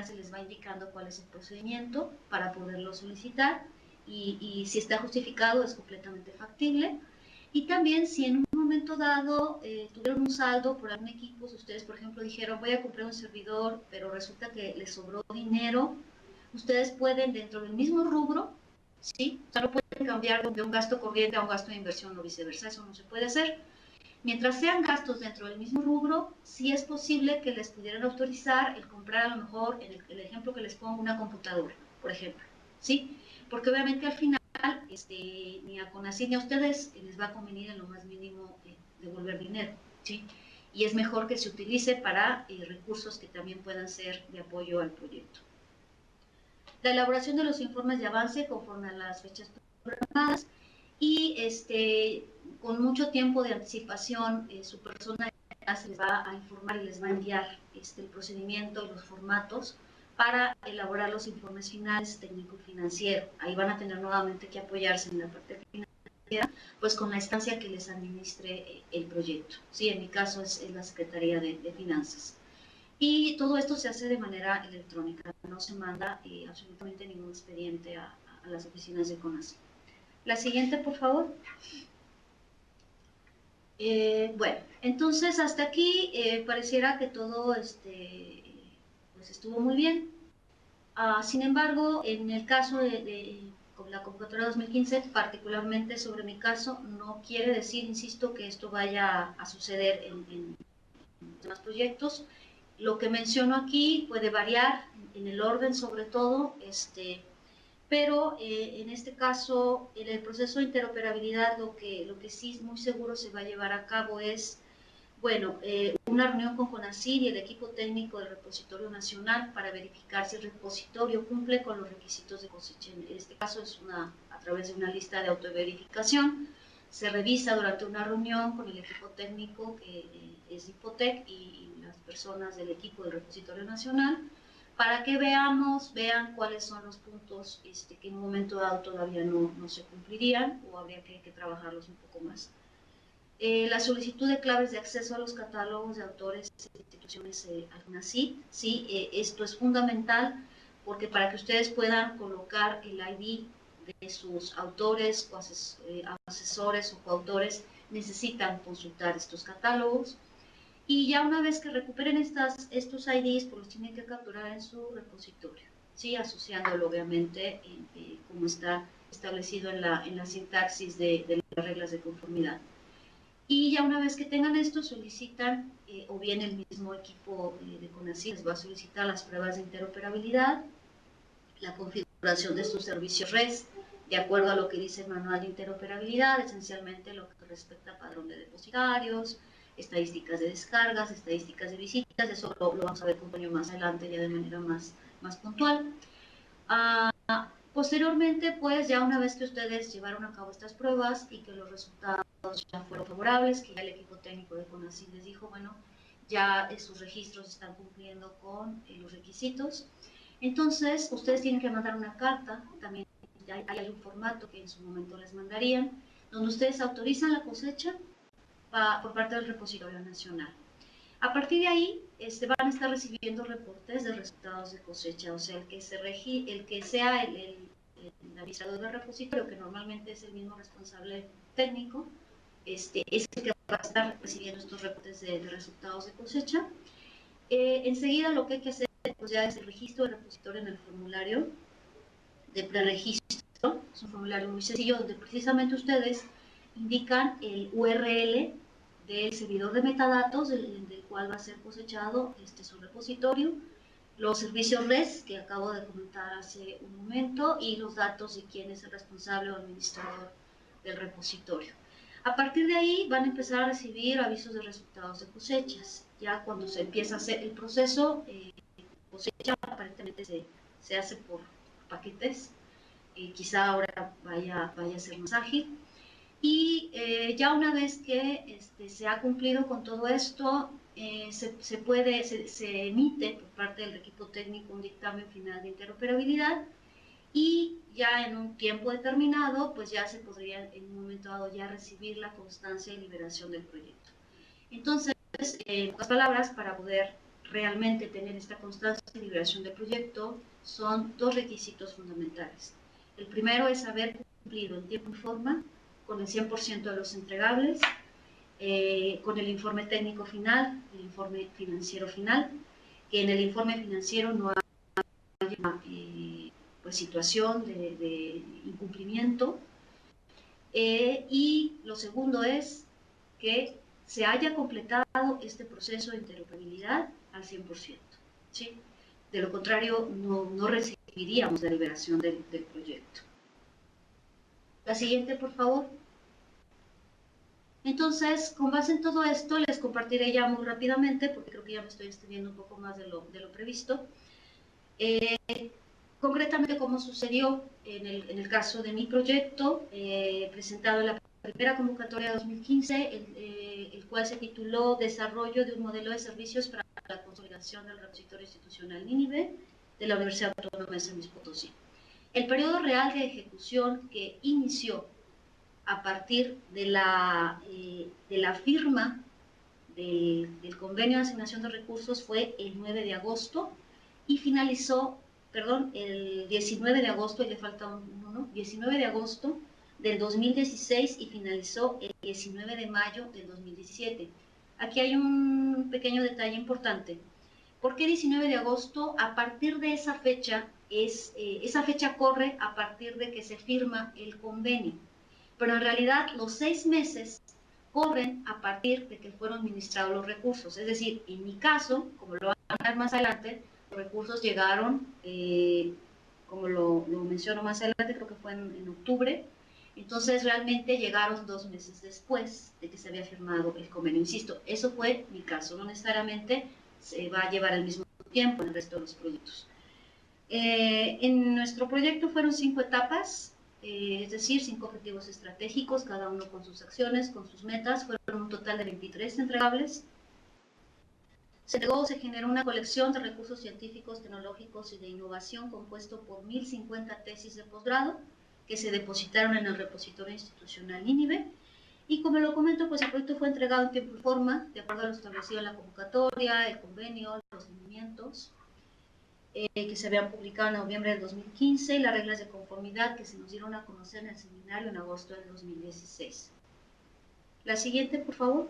se les va indicando cuál es el procedimiento para poderlo solicitar y si está justificado es completamente factible. Y también si en un momento dado tuvieron un saldo por algún equipo, si ustedes por ejemplo dijeron voy a comprar un servidor pero resulta que les sobró dinero, ustedes pueden dentro del mismo rubro, ¿sí? O sea, no pueden cambiar de un gasto corriente a un gasto de inversión o viceversa, eso no se puede hacer. Mientras sean gastos dentro del mismo rubro, sí es posible que les pudieran autorizar el comprar a lo mejor, en el ejemplo que les pongo, una computadora, por ejemplo, ¿sí? Porque obviamente al final, ni a CONACYT ni a ustedes les va a convenir en lo más mínimo devolver dinero, ¿sí? Y es mejor que se utilice para recursos que también puedan ser de apoyo al proyecto. La elaboración de los informes de avance conforme a las fechas programadas y con mucho tiempo de anticipación su persona se les va a informar y les va a enviar el procedimiento y los formatos para elaborar los informes finales técnico-financiero. Ahí van a tener nuevamente que apoyarse en la parte financiera, pues con la instancia que les administre el proyecto. Sí, en mi caso es la Secretaría de Finanzas. Y todo esto se hace de manera electrónica, no se manda absolutamente ningún expediente a las oficinas de CONACYT. La siguiente, por favor. Bueno, entonces hasta aquí pareciera que todo pues estuvo muy bien. Sin embargo, en el caso de la convocatoria 2015, particularmente sobre mi caso, no quiere decir, insisto, que esto vaya a suceder en demás proyectos. Lo que menciono aquí puede variar en el orden sobre todo, pero en este caso, en el proceso de interoperabilidad, lo que sí muy seguro se va a llevar a cabo es, bueno, una reunión con CONACYT y el equipo técnico del repositorio nacional para verificar si el repositorio cumple con los requisitos de cosecha. En este caso es a través de una lista de autoverificación. Se revisa durante una reunión con el equipo técnico que es Infotec y las personas del equipo del repositorio nacional, para que vean cuáles son los puntos que en un momento dado todavía no se cumplirían o habría que trabajarlos un poco más. La solicitud de claves de acceso a los catálogos de autores e instituciones al CONACYT, sí, esto es fundamental porque para que ustedes puedan colocar el ID de sus autores o asesores o coautores necesitan consultar estos catálogos. Y ya una vez que recuperen estos IDs, pues los tienen que capturar en su repositorio, ¿sí? Asociándolo obviamente como está establecido en la sintaxis de las reglas de conformidad. Y ya una vez que tengan esto, solicitan, o bien el mismo equipo de CONACYT les va a solicitar las pruebas de interoperabilidad, la configuración de sus servicios REST, de acuerdo a lo que dice el manual de interoperabilidad, esencialmente lo que respecta a padrón de depositarios, estadísticas de descargas, estadísticas de visitas, eso lo vamos a ver con Toño más adelante ya de manera más puntual. Posteriormente, pues ya una vez que ustedes llevaron a cabo estas pruebas y que los resultados ya fueron favorables, que ya el equipo técnico de CONACYT les dijo, bueno, ya sus registros están cumpliendo con los requisitos, entonces ustedes tienen que mandar una carta, también hay un formato que en su momento les mandarían, donde ustedes autorizan la cosecha por parte del repositorio nacional. A partir de ahí van a estar recibiendo reportes de resultados de cosecha, o sea, el que sea el administrador del repositorio, que normalmente es el mismo responsable técnico, es el que va a estar recibiendo estos reportes de resultados de cosecha. Enseguida lo que hay que hacer pues, ya es el registro del repositorio en el formulario de preregistro. Es un formulario muy sencillo donde precisamente ustedes indican el URL del servidor de metadatos del cual va a ser cosechado su repositorio, los servicios REST que acabo de comentar hace un momento y los datos de quién es el responsable o administrador del repositorio. A partir de ahí van a empezar a recibir avisos de resultados de cosechas. Ya cuando se empieza a hacer el proceso, cosecha aparentemente se hace por paquetes, quizá ahora vaya a ser más ágil. Y ya una vez que se ha cumplido con todo esto, se emite por parte del equipo técnico un dictamen final de interoperabilidad y ya en un tiempo determinado, pues ya se podría en un momento dado ya recibir la constancia de liberación del proyecto. Entonces, en pocas palabras, para poder realmente tener esta constancia de liberación del proyecto, son dos requisitos fundamentales. El primero es haber cumplido en tiempo y forma con el 100% de los entregables, con el informe técnico final, el informe financiero final, que en el informe financiero no haya pues, situación de incumplimiento. Y lo segundo es que se haya completado este proceso de interoperabilidad al 100%, ¿sí? De lo contrario, no recibiríamos la liberación del proyecto. La siguiente, por favor. Entonces, con base en todo esto, les compartiré ya muy rápidamente, porque creo que ya me estoy extendiendo un poco más de lo previsto. Concretamente, cómo sucedió en el caso de mi proyecto, presentado en la primera convocatoria de 2015, el cual se tituló Desarrollo de un modelo de servicios para la consolidación del repositorio institucional Nínive de la Universidad Autónoma de San Luis Potosí. El periodo real de ejecución que inició a partir de la firma del convenio de asignación de recursos fue el 9 de agosto y finalizó, perdón, el 19 de agosto, y le falta uno, ¿no? 19 de agosto del 2016 y finalizó el 19 de mayo del 2017. Aquí hay un pequeño detalle importante. ¿Por qué 19 de agosto? A partir de esa fecha, esa fecha corre a partir de que se firma el convenio, pero en realidad los 6 meses corren a partir de que fueron ministrados los recursos. Es decir, en mi caso, como lo van a ver más adelante, los recursos llegaron, como lo menciono más adelante, creo que fue en octubre. Entonces realmente llegaron 2 meses después de que se había firmado el convenio. Insisto, eso fue mi caso, no necesariamente se va a llevar el mismo tiempo en el resto de los proyectos. En nuestro proyecto fueron 5 etapas, es decir, 5 objetivos estratégicos, cada uno con sus acciones, con sus metas. Fueron un total de 23 entregables. Se generó una colección de recursos científicos, tecnológicos y de innovación compuesto por 1050 tesis de posgrado que se depositaron en el repositorio institucional Nínive. Y como lo comento, pues el proyecto fue entregado en tiempo y forma, de acuerdo a lo establecido en la convocatoria, el convenio, los lineamientos que se habían publicado en noviembre del 2015 y las reglas de conformidad que se nos dieron a conocer en el seminario en agosto del 2016. La siguiente, por favor.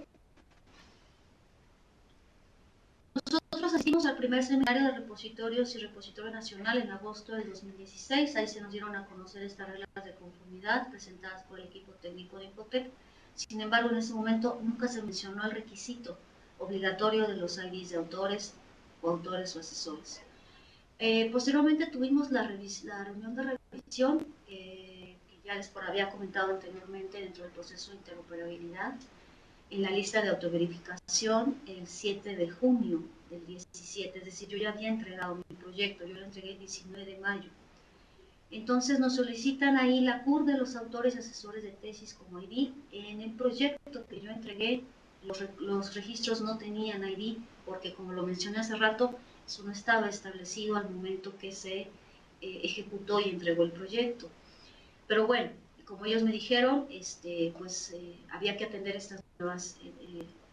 Nosotros asistimos al primer seminario de repositorios y repositorio nacional en agosto del 2016. Ahí se nos dieron a conocer estas reglas de conformidad presentadas por el equipo técnico de Infotec. Sin embargo, en ese momento nunca se mencionó el requisito obligatorio de los IDs de autores o asesores. Posteriormente tuvimos la reunión de revisión, que ya les había comentado anteriormente dentro del proceso de interoperabilidad, en la lista de autoverificación el 7 de junio del 17, es decir, yo ya había entregado mi proyecto, yo lo entregué el 19 de mayo. Entonces nos solicitan ahí la CUR de los autores y asesores de tesis como ID. En el proyecto que yo entregué, los registros no tenían ID, porque como lo mencioné hace rato, eso no estaba establecido al momento que se ejecutó y entregó el proyecto. Pero bueno, como ellos me dijeron, pues había que atender estas nuevas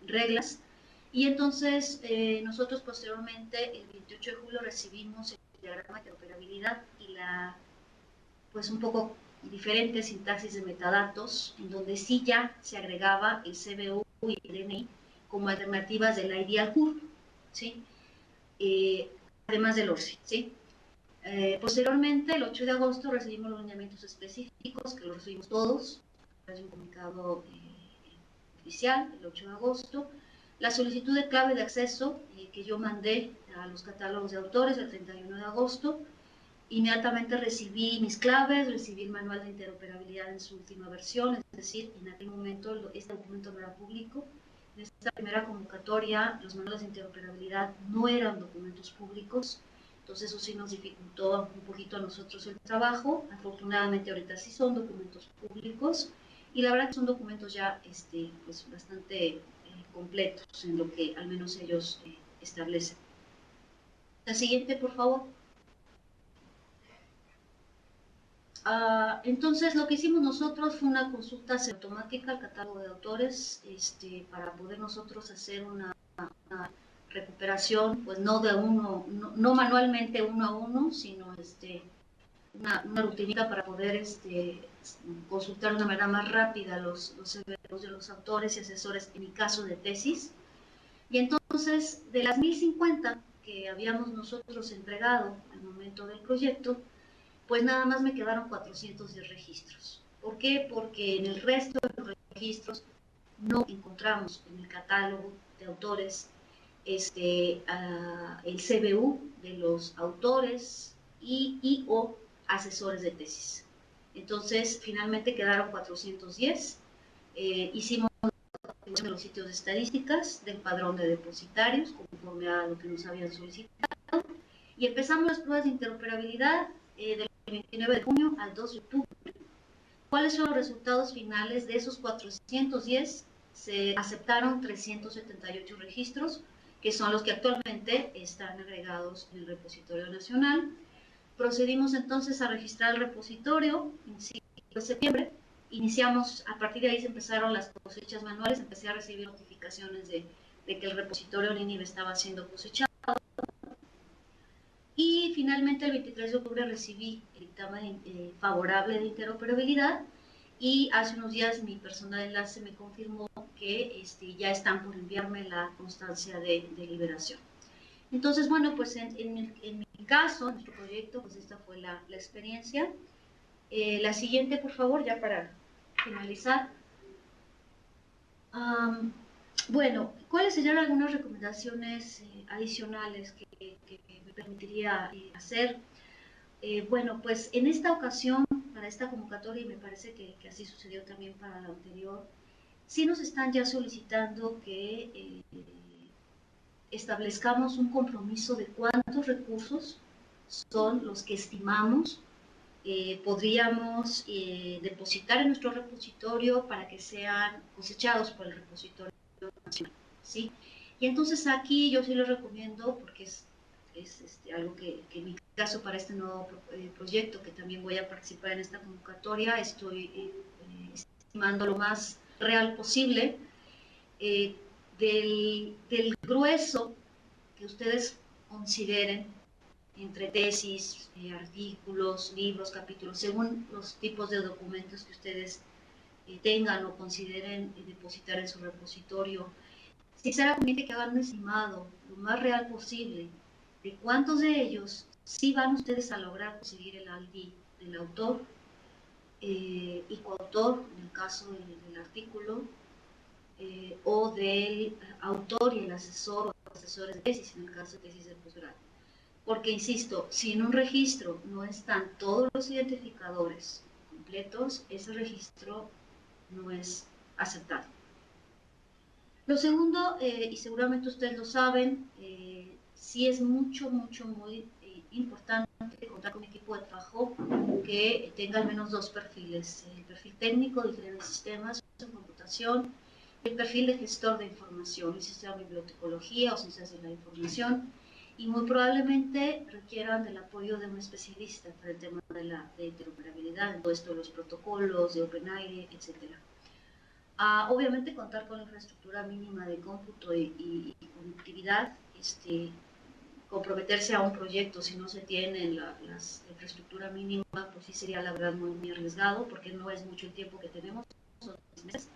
reglas. Y entonces nosotros posteriormente, el 28 de julio, recibimos el diagrama de operabilidad y pues un poco diferente sintaxis de metadatos, en donde sí ya se agregaba el CBU y el DNI como alternativas del ID al CUR, ¿sí? Además del ORCID, ¿sí? Posteriormente, el 8 de agosto, recibimos los lineamientos específicos, que los recibimos todos, es un comunicado oficial, el 8 de agosto. La solicitud de clave de acceso que yo mandé a los catálogos de autores el 31 de agosto. Inmediatamente recibí mis claves, recibí el manual de interoperabilidad en su última versión, es decir, en aquel momento este documento no era público. En esta primera convocatoria, los manuales de interoperabilidad no eran documentos públicos, entonces eso sí nos dificultó un poquito a nosotros el trabajo. Afortunadamente ahorita sí son documentos públicos y la verdad que son documentos ya pues bastante completos en lo que al menos ellos establecen. La siguiente, por favor. Entonces, lo que hicimos nosotros fue una consulta automática al catálogo de autores para poder nosotros hacer una recuperación, pues no de uno, no manualmente uno a uno, sino una rutinita para poder consultar de una manera más rápida los eventos de los autores y asesores en mi caso de tesis. Y entonces, de las 1050 que habíamos nosotros entregado al momento del proyecto, pues nada más me quedaron 410 registros. ¿Por qué? Porque en el resto de los registros no encontramos en el catálogo de autores el CBU de los autores o asesores de tesis. Entonces, finalmente quedaron 410. Hicimos de los sitios de estadísticas del padrón de depositarios, conforme a lo que nos habían solicitado, y empezamos las pruebas de interoperabilidad del 29 de junio al 2 de octubre. ¿Cuáles son los resultados finales? De esos 410, se aceptaron 378 registros, que son los que actualmente están agregados en el repositorio nacional. Procedimos entonces a registrar el repositorio en 5 de septiembre. Iniciamos, a partir de ahí se empezaron las cosechas manuales, empecé a recibir notificaciones de que el repositorio Ninive estaba siendo cosechado. Y finalmente el 23 de octubre recibí el dictamen favorable de interoperabilidad, y hace unos días mi persona de enlace me confirmó que ya están por enviarme la constancia de liberación. Entonces, bueno, pues en mi caso, en nuestro proyecto, pues esta fue la experiencia. La siguiente, por favor, ya para finalizar. Bueno, ¿cuáles serían algunas recomendaciones adicionales que me permitiría hacer? Bueno, pues en esta ocasión, para esta convocatoria, y me parece que así sucedió también para la anterior, sí nos están ya solicitando que establezcamos un compromiso de cuántos recursos son los que estimamos podríamos depositar en nuestro repositorio para que sean cosechados por el repositorio nacional, ¿sí? Y entonces aquí yo sí les recomiendo, porque es algo que en mi caso para este nuevo proyecto, que también voy a participar en esta convocatoria, estoy estimando lo más real posible eh, del grueso que ustedes consideren entre tesis, artículos, libros, capítulos, según los tipos de documentos que ustedes tengan o consideren depositar en su repositorio. Sinceramente, que hagan un estimado lo más real posible de cuántos de ellos sí van ustedes a lograr conseguir el ID del autor y coautor, en el caso del artículo, o del autor y el asesor o asesores de tesis, en el caso de tesis de posgrado. Porque, insisto, si en un registro no están todos los identificadores completos, ese registro no es aceptado. Lo segundo, y seguramente ustedes lo saben, sí es muy importante contar con un equipo de trabajo que tenga al menos dos perfiles: el perfil técnico de ingeniería de sistemas en computación, el perfil de gestor de información, licenciado en bibliotecología o ciencias de la información, y muy probablemente requieran del apoyo de un especialista para el tema de interoperabilidad, en todo esto, los protocolos de OpenAIRE, etcétera. Obviamente contar con la infraestructura mínima de cómputo y conectividad, comprometerse a un proyecto si no se tiene la infraestructura mínima, pues sí sería la verdad muy arriesgado, porque no es mucho el tiempo que tenemos, son 6 meses.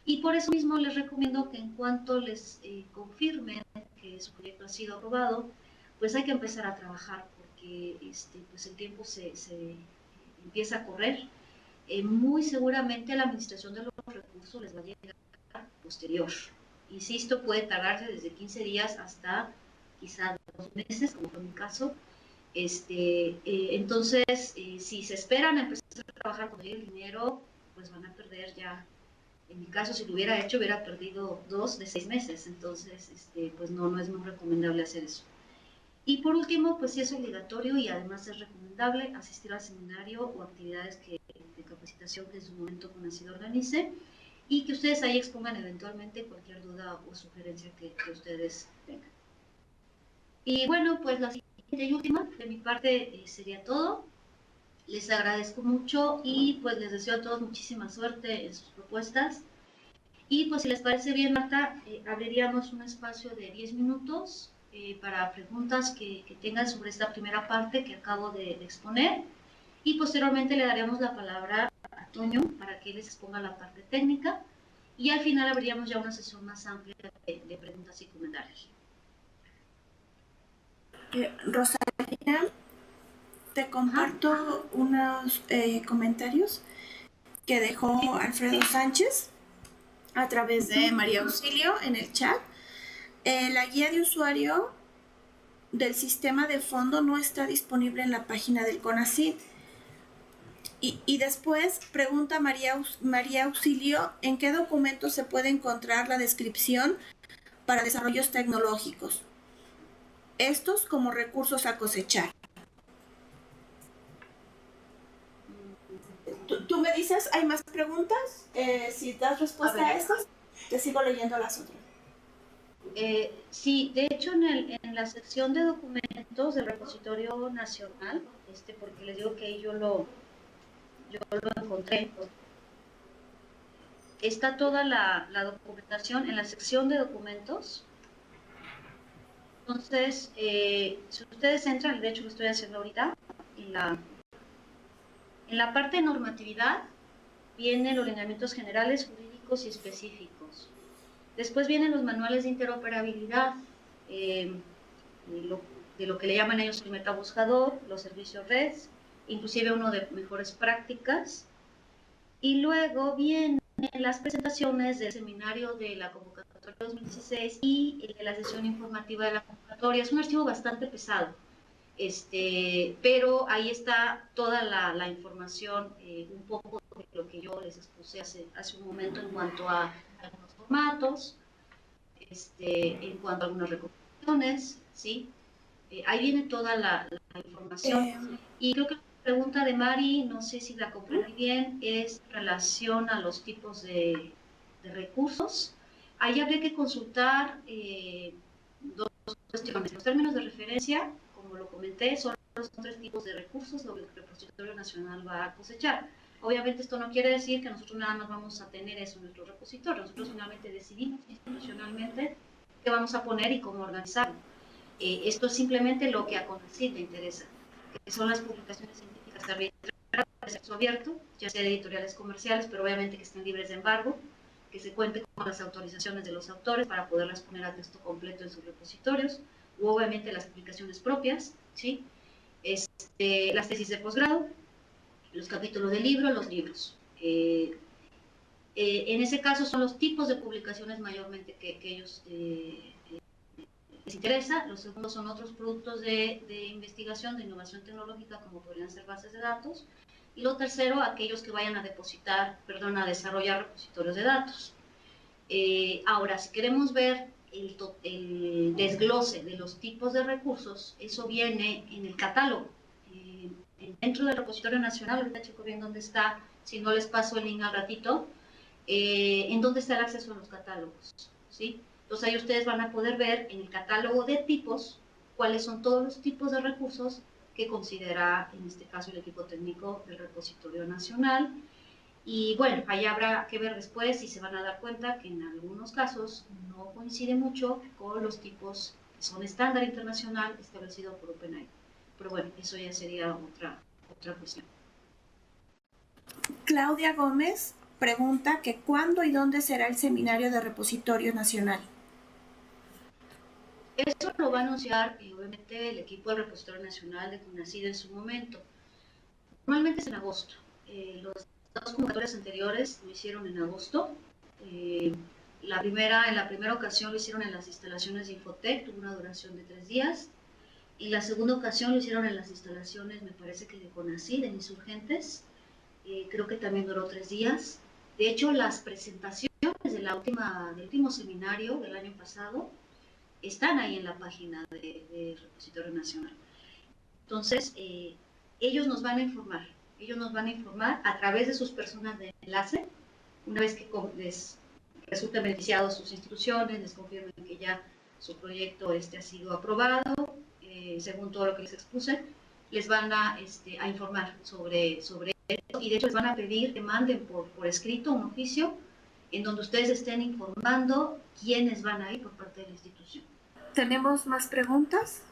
Y por eso mismo les recomiendo que en cuanto les confirmen que su proyecto ha sido aprobado, pues hay que empezar a trabajar, porque pues el tiempo se empieza a correr. Muy seguramente la administración de los recursos les va a llegar posterior. Insisto, puede tardarse desde 15 días hasta quizá 2 meses, como fue mi caso. Entonces, si se esperan a empezar a trabajar con el dinero, pues van a perder ya. En mi caso, si lo hubiera hecho, hubiera perdido 2 de 6 meses. Entonces, pues no es muy recomendable hacer eso. Y por último, pues sí es obligatorio y además es recomendable asistir al seminario o actividades de capacitación que en su momento CONACYT organice, y que ustedes ahí expongan eventualmente cualquier duda o sugerencia que ustedes tengan. Y bueno, pues la siguiente y última de mi parte sería todo. Les agradezco mucho y pues les deseo a todos muchísima suerte en sus propuestas. Y pues si les parece bien, Marta, abriríamos un espacio de 10 minutos para preguntas que tengan sobre esta primera parte que acabo de exponer. Y posteriormente le daríamos la palabra a Toño para que les exponga la parte técnica. Y al final abriríamos ya una sesión más amplia de preguntas y comentarios. Rosalina, te comparto unos comentarios que dejó Alfredo Sánchez a través de María Auxilio en el chat. La guía de usuario del sistema de fondo no está disponible en la página del CONACYT. Y después pregunta María Auxilio en qué documento se puede encontrar la descripción para desarrollos tecnológicos. Estos como recursos a cosechar. ¿Tú me dices, hay más preguntas? Si das respuesta a estas, te sigo leyendo las otras. Sí, de hecho en la sección de documentos del repositorio nacional, porque les digo que ahí yo lo encontré, está toda la documentación en la sección de documentos. Entonces, si ustedes entran, de hecho lo estoy haciendo ahorita, en la parte de normatividad vienen los lineamientos generales, jurídicos y específicos. Después vienen los manuales de interoperabilidad, de lo que le llaman ellos el metabuscador, los servicios REST, inclusive uno de mejores prácticas. Y luego vienen las presentaciones del seminario de la convocatoria 2016 y el de la sesión informativa de la convocatoria. Es un archivo bastante pesado, pero ahí está toda la información, un poco de lo que yo les expuse hace un momento en cuanto a algunos formatos, en cuanto a algunas recomendaciones, ¿sí? Ahí viene toda la información. Y creo que la pregunta de Mari, no sé si la comprendí bien, es en relación a los tipos de recursos. Ahí habría que consultar dos cuestiones. Los términos de referencia, como lo comenté, son los tres tipos de recursos lo que el repositorio nacional va a cosechar. Obviamente esto no quiere decir que nosotros nada más vamos a tener eso en nuestro repositorio. Nosotros finalmente decidimos institucionalmente qué vamos a poner y cómo organizarlo. Esto es simplemente lo que a CONACYT le interesa, que son las publicaciones científicas arbitrarias de acceso abierto, ya sea editoriales comerciales, pero obviamente que estén libres de embargo, que se cuente con las autorizaciones de los autores para poderlas poner a texto completo en sus repositorios, u obviamente las publicaciones propias, ¿sí? Las tesis de posgrado, los capítulos de libro, los libros. En ese caso son los tipos de publicaciones mayormente que ellos les interesa. Los segundos son otros productos de investigación, de innovación tecnológica, como podrían ser bases de datos. Y lo tercero, aquellos que vayan a desarrollar repositorios de datos. Ahora, si queremos ver el desglose de los tipos de recursos, eso viene en el catálogo. Dentro del repositorio nacional, ahorita checo bien dónde está, si no les paso el link al ratito, en dónde está el acceso a los catálogos, ¿sí? Entonces ahí ustedes van a poder ver en el catálogo de tipos cuáles son todos los tipos de recursos que considera en este caso el equipo técnico del repositorio nacional. Y bueno, ahí habrá que ver después y se van a dar cuenta que en algunos casos no coincide mucho con los tipos que son estándar internacional establecido por OpenAI. Pero bueno, eso ya sería otra cuestión. Claudia Gómez pregunta que ¿cuándo y dónde será el seminario de repositorio nacional? Eso lo va a anunciar obviamente el equipo del repositorio nacional de CONACYT en su momento. Normalmente es en agosto. Los dos convocatorias anteriores lo hicieron en agosto. En la primera ocasión lo hicieron en las instalaciones de Infotec, tuvo una duración de 3 días. En la segunda ocasión lo hicieron en las instalaciones, me parece que de CONACYT, en Insurgentes. Creo que también duró 3 días. De hecho, las presentaciones del último seminario del año pasado están ahí en la página del Repositorio Nacional. Entonces, ellos nos van a informar a través de sus personas de enlace, una vez que les resulten beneficiados sus instituciones, les confirmen que ya su proyecto ha sido aprobado, según todo lo que les expuse, les van a informar sobre esto, y de hecho les van a pedir que manden por escrito un oficio en donde ustedes estén informando quiénes van a ir por parte de la institución. ¿Tenemos más preguntas?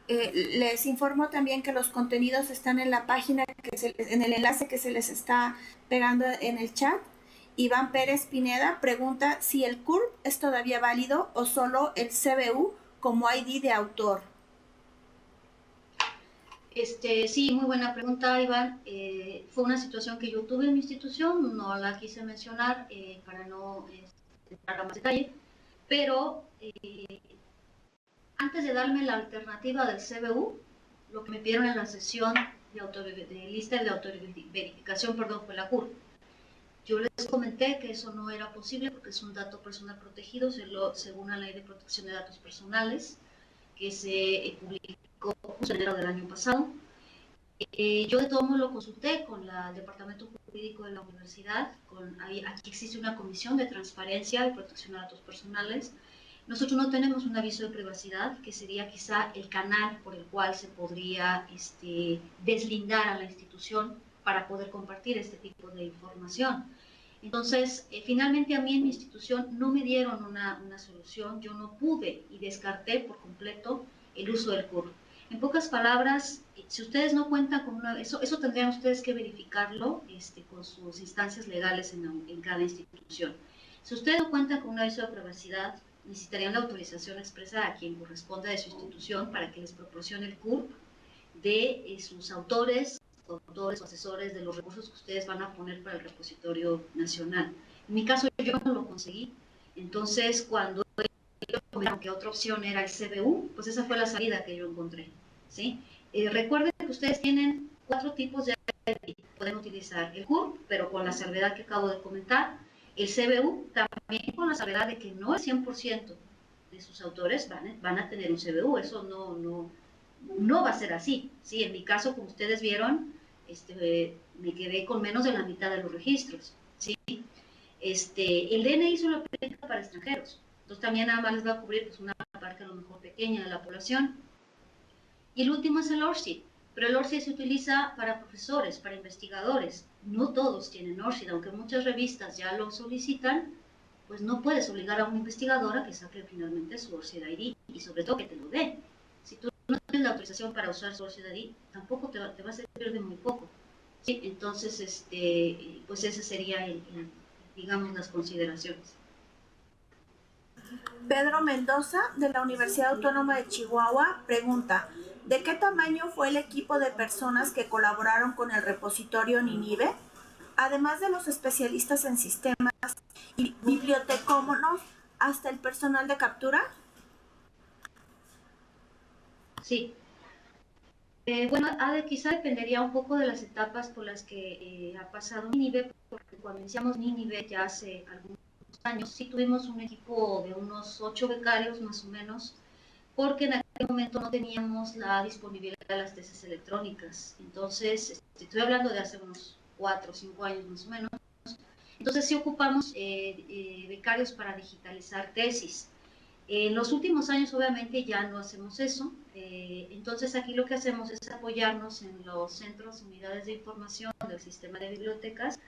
Les informo también que los contenidos están en la página, en el enlace que se les está pegando en el chat. Iván Pérez Pineda pregunta si el CURP es todavía válido o solo el CBU como ID de autor. Sí, muy buena pregunta, Iván. Fue una situación que yo tuve en mi institución, no la quise mencionar para no entrar a más detalle, pero antes de darme la alternativa del CBU, lo que me pidieron en la sesión de lista de autoverificación, fue la CURP. Yo les comenté que eso no era posible porque es un dato personal protegido según la Ley de Protección de Datos Personales, que se publicó en enero del año pasado. Yo de todo modo lo consulté con el Departamento Jurídico de la Universidad. Aquí existe una comisión de transparencia y protección de datos personales. Nosotros no tenemos un aviso de privacidad, que sería quizá el canal por el cual se podría deslindar a la institución para poder compartir este tipo de información. Entonces, finalmente a mí en mi institución no me dieron una solución, yo no pude y descarté por completo el uso del CURP. En pocas palabras, si ustedes no cuentan con eso tendrían ustedes que verificarlo con sus instancias legales en cada institución. Si ustedes no cuentan con un aviso de privacidad, necesitarían la autorización expresa a quien corresponda de su institución para que les proporcione el CURP de sus autores o asesores de los recursos que ustedes van a poner para el repositorio nacional. En mi caso yo no lo conseguí, entonces cuando que otra opción era el CBU, pues esa fue la salida que yo encontré, ¿sí? Recuerden que ustedes tienen 4 tipos de ID. Pueden utilizar el CURP, pero con la salvedad que acabo de comentar, el CBU también con la salvedad de que no el 100% de sus autores van a tener un CBU, eso no va a ser así, ¿sí? En mi caso, como ustedes vieron, me quedé con menos de la mitad de los registros, ¿sí? El DNI solo aplica para extranjeros, entonces también nada más les va a cubrir pues, una parte a lo mejor pequeña de la población. Y el último es el ORCID, pero el ORCID se utiliza para profesores, para investigadores. No todos tienen ORCID, aunque muchas revistas ya lo solicitan, pues no puedes obligar a un investigador a que saque finalmente su ORCID ID y sobre todo que te lo dé. Si tú no tienes la autorización para usar su ORCID ID, tampoco te va a servir de muy poco. ¿Sí? Entonces, pues ese sería digamos, las consideraciones. Pedro Mendoza, de la Universidad Autónoma de Chihuahua, pregunta, ¿de qué tamaño fue el equipo de personas que colaboraron con el repositorio Ninive? Además de los especialistas en sistemas y bibliotecómonos, ¿hasta el personal de captura? Sí. Bueno, quizá dependería un poco de las etapas por las que ha pasado Ninive, porque cuando iniciamos Ninive ya hace algunos años, sí tuvimos un equipo de unos 8 becarios más o menos, porque en aquel momento no teníamos la disponibilidad de las tesis electrónicas. Entonces, estoy hablando de hace unos 4 o 5 años más o menos. Entonces, sí ocupamos becarios para digitalizar tesis. En los últimos años, obviamente, ya no hacemos eso. Entonces, aquí lo que hacemos es apoyarnos en los centros, unidades de información del sistema de bibliotecas,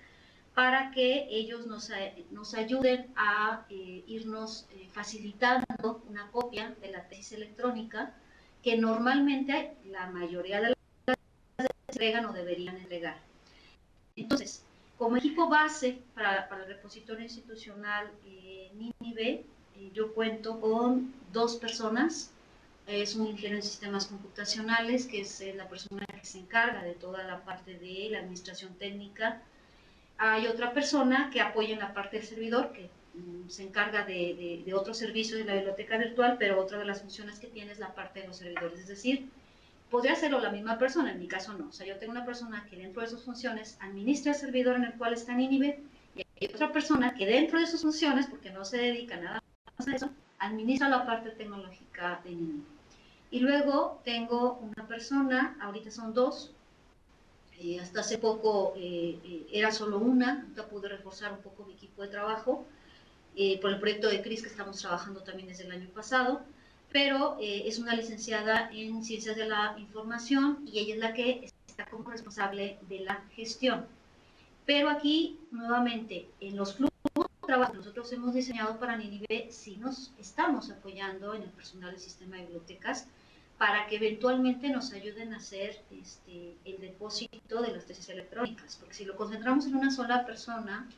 para que ellos nos ayuden a irnos facilitando una copia de la tesis electrónica que normalmente la mayoría de las entregan o deberían entregar. Entonces, como equipo base para el repositorio institucional Ninive, yo cuento con 2 personas. Es un ingeniero en sistemas computacionales, que es la persona que se encarga de toda la parte de la administración técnica. Hay otra persona que apoya en la parte del servidor, que se encarga de otros servicios de la biblioteca virtual, pero otra de las funciones que tiene es la parte de los servidores. Es decir, podría hacerlo la misma persona, en mi caso no. O sea, yo tengo una persona que dentro de sus funciones administra el servidor en el cual está Ninive, y hay otra persona que dentro de sus funciones, porque no se dedica nada más a eso, administra la parte tecnológica de Ninive. Y luego tengo una persona, ahorita son 2, hasta hace poco era solo una, ahorita pude reforzar un poco mi equipo de trabajo por el proyecto de CRIS que estamos trabajando también desde el año pasado. pero es una licenciada en Ciencias de la Información y ella es la que está como responsable de la gestión. Pero aquí, nuevamente, en los flujos de trabajo que nosotros hemos diseñado para NINIVE, sí nos estamos apoyando en el personal del sistema de bibliotecas para que eventualmente nos ayuden a hacer el depósito de las tesis electrónicas, porque si lo concentramos en una sola persona,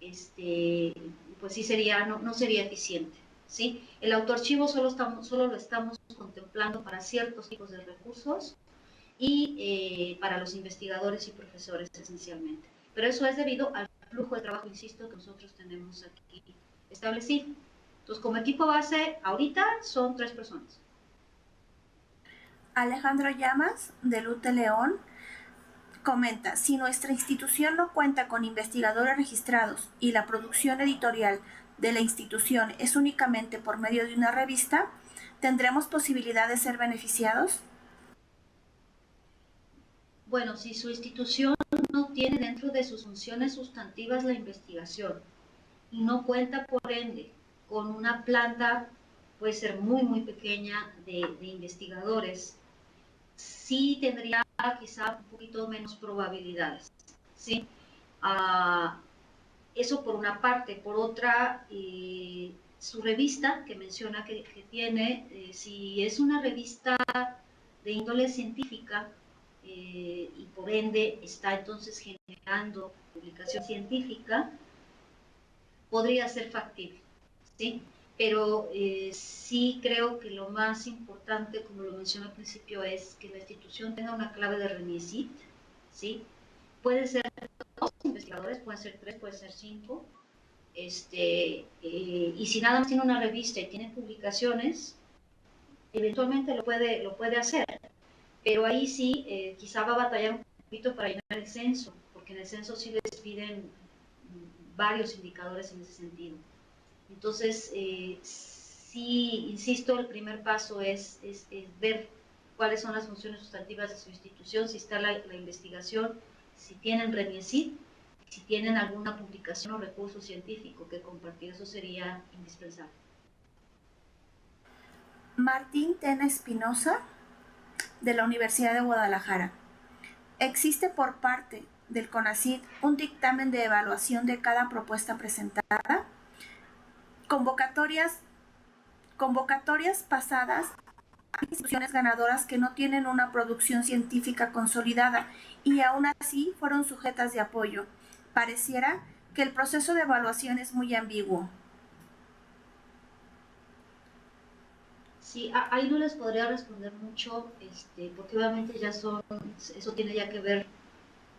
pues sí sería, no sería eficiente, ¿sí? El autoarchivo solo lo estamos contemplando para ciertos tipos de recursos y para los investigadores y profesores esencialmente. Pero eso es debido al flujo de trabajo, insisto, que nosotros tenemos aquí establecido. Entonces, como equipo base, ahorita son 3 personas. Alejandro Llamas, de Lute León, comenta, si nuestra institución no cuenta con investigadores registrados y la producción editorial de la institución es únicamente por medio de una revista, ¿tendremos posibilidad de ser beneficiados? Bueno, si su institución no tiene dentro de sus funciones sustantivas la investigación y no cuenta, por ende, con una planta, puede ser muy pequeña, de investigadores, sí tendría quizá un poquito menos probabilidades, ¿sí? Eso por una parte. Por otra, su revista que menciona que tiene, si es una revista de índole científica y por ende está entonces generando publicación científica, podría ser factible, ¿sí? Pero sí creo que lo más importante, como lo mencioné al principio, es que la institución tenga una clave de RENIECIT, ¿sí? Pueden ser 2 investigadores, pueden ser 3, pueden ser 5, y si nada más tiene una revista y tiene publicaciones, eventualmente lo puede hacer, pero ahí sí quizá va a batallar un poquito para llenar el censo, porque en el censo sí les piden varios indicadores en ese sentido. Entonces, sí, insisto, el primer paso es ver cuáles son las funciones sustantivas de su institución, si está la investigación, si tienen RENIECIT, si tienen alguna publicación o recurso científico que compartir, eso sería indispensable. Martín Tena Espinosa, de la Universidad de Guadalajara. ¿Existe por parte del CONACYT un dictamen de evaluación de cada propuesta presentada? Convocatorias pasadas a instituciones ganadoras que no tienen una producción científica consolidada y aún así fueron sujetas de apoyo. Pareciera que el proceso de evaluación es muy ambiguo. Sí, ahí no les podría responder mucho, porque obviamente eso tiene ya que ver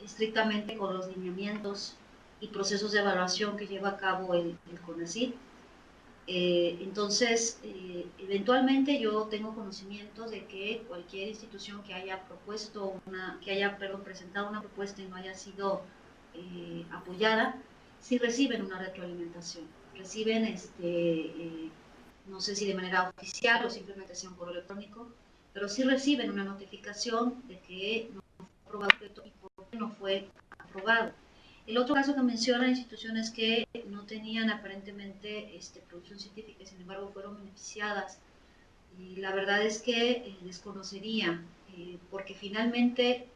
estrictamente con los lineamientos y procesos de evaluación que lleva a cabo el CONACYT. Entonces, eventualmente yo tengo conocimiento de que cualquier institución que haya presentado una propuesta y no haya sido apoyada, sí reciben una retroalimentación, reciben no sé si de manera oficial o simplemente sea un correo electrónico, pero sí reciben una notificación de que no fue aprobado y por qué no fue aprobado. El otro caso que menciona, instituciones que no tenían aparentemente producción científica y sin embargo fueron beneficiadas, y la verdad es que desconocería, porque finalmente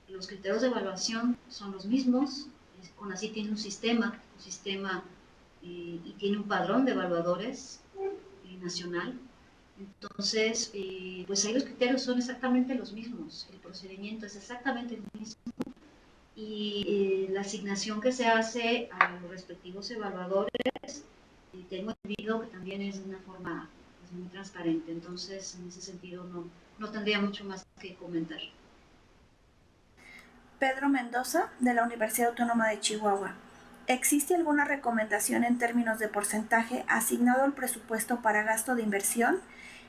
los criterios de evaluación son los mismos. CONACYT tiene un sistema y tiene un padrón de evaluadores nacional. Entonces, pues ahí los criterios son exactamente los mismos, el procedimiento es exactamente el mismo y la asignación que se hace a los respectivos evaluadores, tengo entendido que también es de una forma pues, muy transparente. Entonces, en ese sentido, no tendría mucho más que comentar. Pedro Mendoza, de la Universidad Autónoma de Chihuahua. ¿Existe alguna recomendación en términos de porcentaje asignado al presupuesto para gasto de inversión,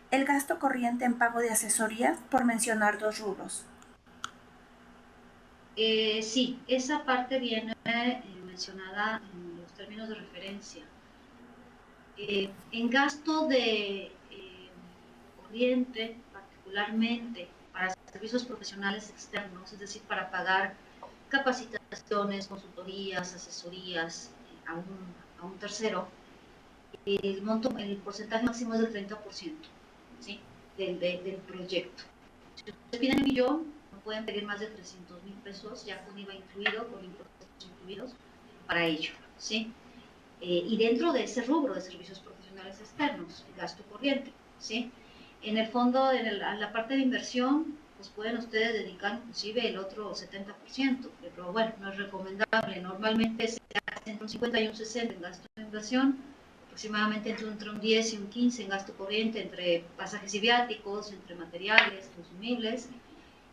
el gasto corriente en pago de asesorías, por mencionar 2 rubros? Sí, esa parte viene mencionada en los términos de referencia. En gasto de corriente, particularmente para servicios profesionales externos, es decir, para pagar capacitaciones, consultorías, asesorías a un tercero, el porcentaje máximo es del 30%. ¿sí? Del proyecto. Si ustedes piden un millón, no pueden pedir más de 300,000 pesos, ya con IVA incluido, con impuestos incluidos, para ello, ¿sí? Y dentro de ese rubro de servicios profesionales externos, el gasto corriente, ¿sí? En el fondo, a la parte de inversión, pues pueden ustedes dedicar inclusive el otro 70%, pero bueno, no es recomendable. Normalmente se hace entre un 50 y un 60 en gasto de inversión, aproximadamente entre un 10 y un 15 en gasto corriente, entre pasajes y viáticos, entre materiales, consumibles,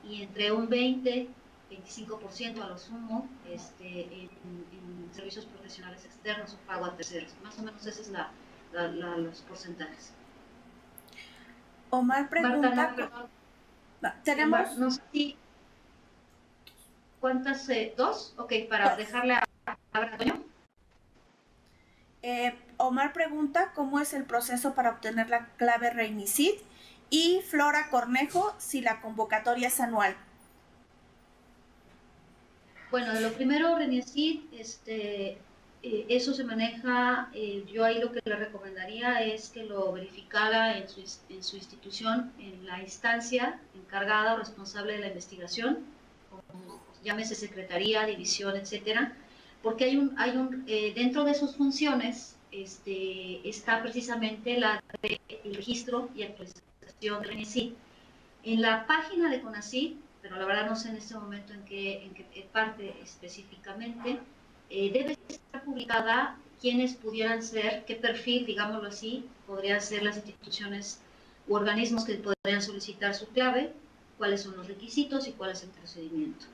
y entre un 25% a lo sumo en servicios profesionales externos o pago a terceros. Más o menos ese es los porcentajes. Omar pregunta, Marta, no, perdón. tenemos... No sé si... ¿Cuántas? ¿Dos? Ok, para dejarle a Antonio. Omar pregunta cómo es el proceso para obtener la clave Reinicid, y Flora Cornejo si la convocatoria es anual. Bueno, de lo primero, Reinicid, eso se maneja, yo ahí lo que le recomendaría es que lo verificara en su institución, en la instancia encargada o responsable de la investigación, llámese secretaría, división, etcétera, porque dentro de sus funciones está precisamente el registro y actualización de CONACYT. En la página de CONACYT, pero la verdad no sé en este momento en qué parte específicamente, debe estar publicada quiénes pudieran ser, qué perfil, digámoslo así, podrían ser las instituciones u organismos que podrían solicitar su clave, cuáles son los requisitos y cuál es el procedimiento.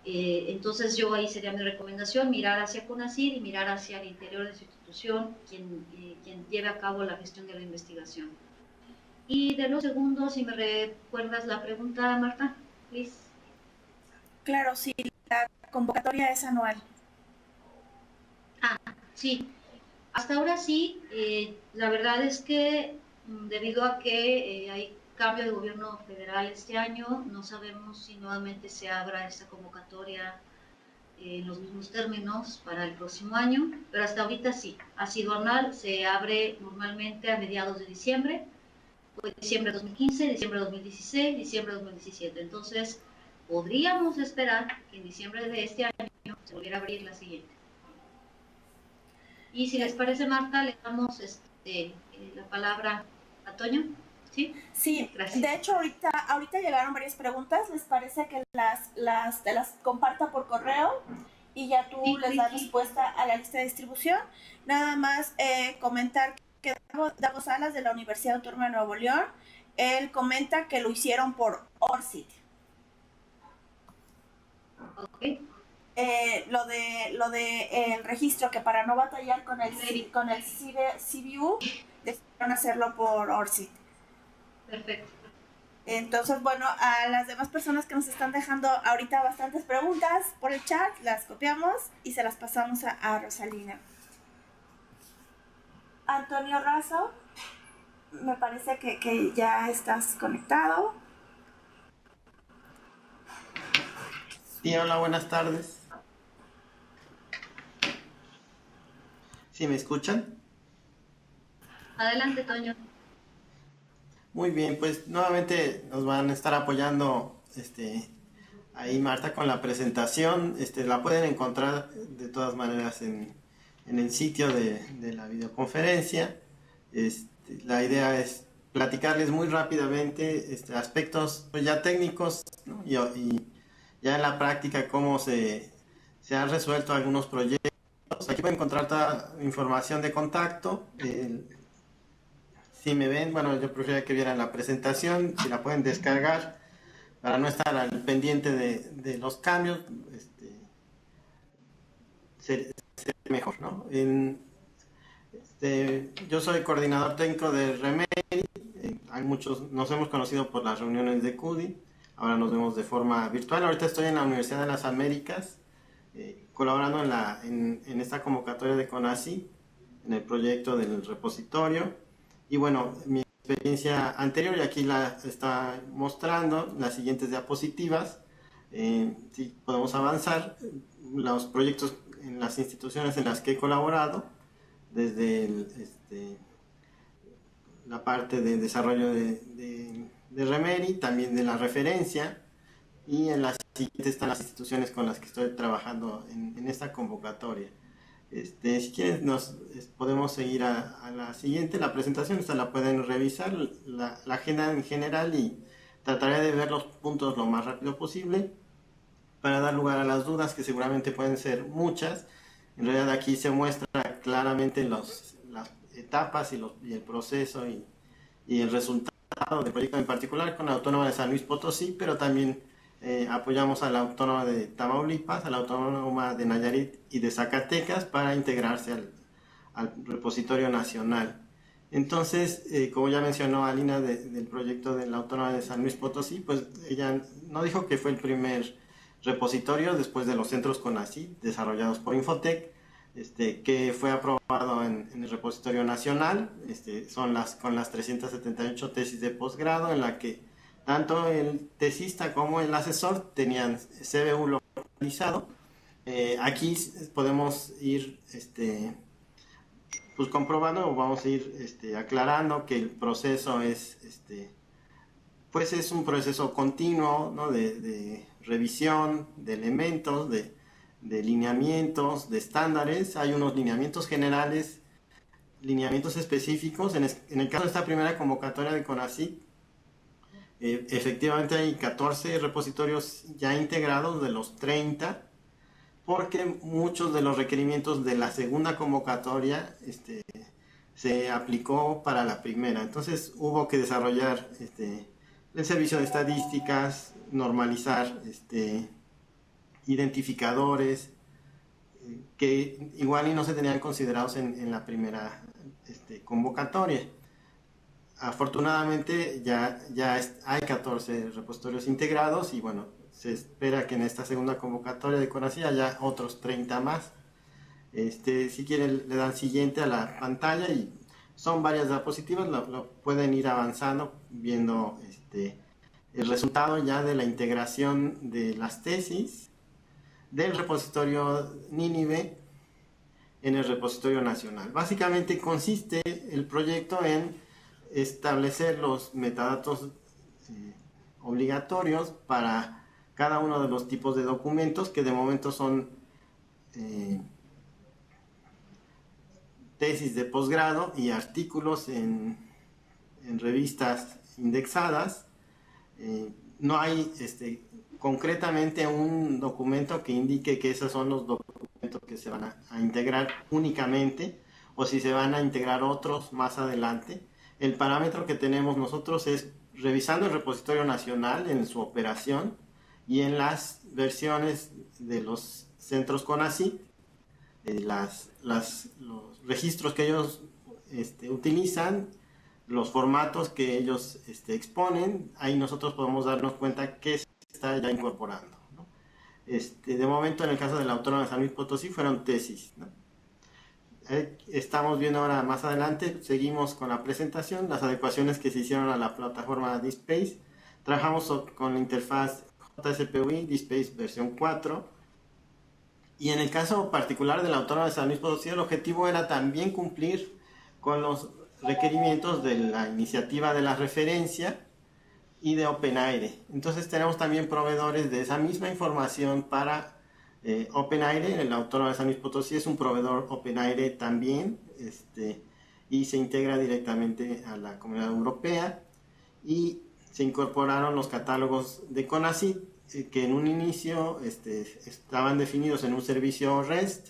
Entonces yo ahí sería mi recomendación, mirar hacia CONACYT y mirar hacia el interior de su institución, quien lleve a cabo la gestión de la investigación. Y de los segundos, si me recuerdas la pregunta, Marta, please. Claro, sí, la convocatoria es anual. Sí. Hasta ahora sí, la verdad es que debido a que hay cambio de gobierno federal este año, no sabemos si nuevamente se abra esta convocatoria en los mismos términos para el próximo año, pero hasta ahorita sí, ha sido anual, se abre normalmente a mediados de diciembre, fue diciembre de 2015, diciembre de 2016, diciembre de 2017, entonces podríamos esperar que en diciembre de este año se volviera a abrir la siguiente. Y si les parece, Marta, le damos la palabra a Toño. ¿Sí? Sí, gracias. De hecho ahorita llegaron varias preguntas. ¿Les parece que te las comparta por correo y ya tú les das respuesta a la lista de distribución? Nada más comentar que Dago Salas, de la Universidad Autónoma de Nuevo León, él comenta que lo hicieron por ORCID. Okay. Lo de el registro, que para no batallar con el CBU, decidieron hacerlo por ORCID. Perfecto. Entonces, bueno, a las demás personas que nos están dejando ahorita bastantes preguntas por el chat, las copiamos y se las pasamos a Rosalina. Antonio Razo, me parece que ya estás conectado. Sí, hola, buenas tardes. ¿Sí me escuchan? Adelante, Toño. Muy bien, pues nuevamente nos van a estar apoyando ahí Marta con la presentación. La pueden encontrar de todas maneras en el sitio de la videoconferencia. La idea es platicarles muy rápidamente aspectos pues, ya técnicos, ¿no? y ya en la práctica cómo se han resuelto algunos proyectos. Aquí pueden encontrar toda información de contacto. Si me ven, bueno, yo preferiría que vieran la presentación, si la pueden descargar para no estar al pendiente de los cambios, sería mejor, ¿no? Yo soy coordinador técnico de Remedy, hay muchos, nos hemos conocido por las reuniones de CUDI, ahora nos vemos de forma virtual. Ahorita estoy en la Universidad de las Américas, colaborando en esta convocatoria de CONACYT, en el proyecto del repositorio. Y bueno, mi experiencia anterior, y aquí la está mostrando, las siguientes diapositivas. Si podemos avanzar, los proyectos en las instituciones en las que he colaborado, desde la parte de desarrollo de Remedy, también de la referencia, y en la siguiente están las instituciones con las que estoy trabajando en esta convocatoria. Si quieren podemos seguir a la siguiente, la presentación. Esta la pueden revisar, la agenda en general, y trataré de ver los puntos lo más rápido posible para dar lugar a las dudas, que seguramente pueden ser muchas. En realidad aquí se muestra claramente las etapas y el proceso y el resultado del proyecto, en particular con la Autónoma de San Luis Potosí, pero también apoyamos a la Autónoma de Tamaulipas, a la Autónoma de Nayarit y de Zacatecas para integrarse al repositorio nacional. Entonces, como ya mencionó Alina del proyecto de la Autónoma de San Luis Potosí, pues ella no dijo que fue el primer repositorio después de los centros CONACYT desarrollados por Infotec, que fue aprobado en el repositorio nacional. Son con las 378 tesis de posgrado, en la que tanto el tesista como el asesor tenían CBU localizado. Aquí podemos ir pues comprobando, o vamos a ir aclarando que el proceso pues es un proceso continuo, ¿no? de revisión de elementos, de lineamientos, de estándares. Hay unos lineamientos generales, lineamientos específicos. En el caso de esta primera convocatoria de CONACYT, efectivamente hay 14 repositorios ya integrados de los 30, porque muchos de los requerimientos de la segunda convocatoria se aplicó para la primera. Entonces hubo que desarrollar el servicio de estadísticas, normalizar identificadores que igual y no se tenían considerados en la primera convocatoria. Afortunadamente ya hay 14 repositorios integrados, y bueno, se espera que en esta segunda convocatoria de CONACYT haya otros 30 más. Si quieren, le dan siguiente a la pantalla, y son varias diapositivas. Lo pueden ir avanzando viendo el resultado ya de la integración de las tesis del repositorio Nínive en el repositorio nacional. Básicamente consiste el proyecto en establecer los metadatos obligatorios para cada uno de los tipos de documentos, que de momento son tesis de posgrado y artículos en revistas indexadas. No hay concretamente un documento que indique que esos son los documentos que se van a integrar únicamente, o si se van a integrar otros más adelante. El parámetro que tenemos nosotros es, revisando el repositorio nacional en su operación y en las versiones de los centros CONACYT, los registros que ellos utilizan, los formatos que ellos exponen. Ahí nosotros podemos darnos cuenta que se está ya incorporando, ¿no? De momento, en el caso de la Autónoma de San Luis Potosí, fueron tesis, ¿no? Estamos viendo ahora más adelante, seguimos con la presentación, las adecuaciones que se hicieron a la plataforma DSpace. Trabajamos con la interfaz JSPUI DSpace versión 4, y en el caso particular de la Autónoma de San Luis Potosí, el objetivo era también cumplir con los requerimientos de la iniciativa de la referencia y de OpenAIRE. Entonces tenemos también proveedores de esa misma información para OpenAIRE. El Autónoma de San Luis Potosí es un proveedor OpenAIRE también, y se integra directamente a la Comunidad Europea, y se incorporaron los catálogos de CONACYT, que en un inicio estaban definidos en un servicio REST,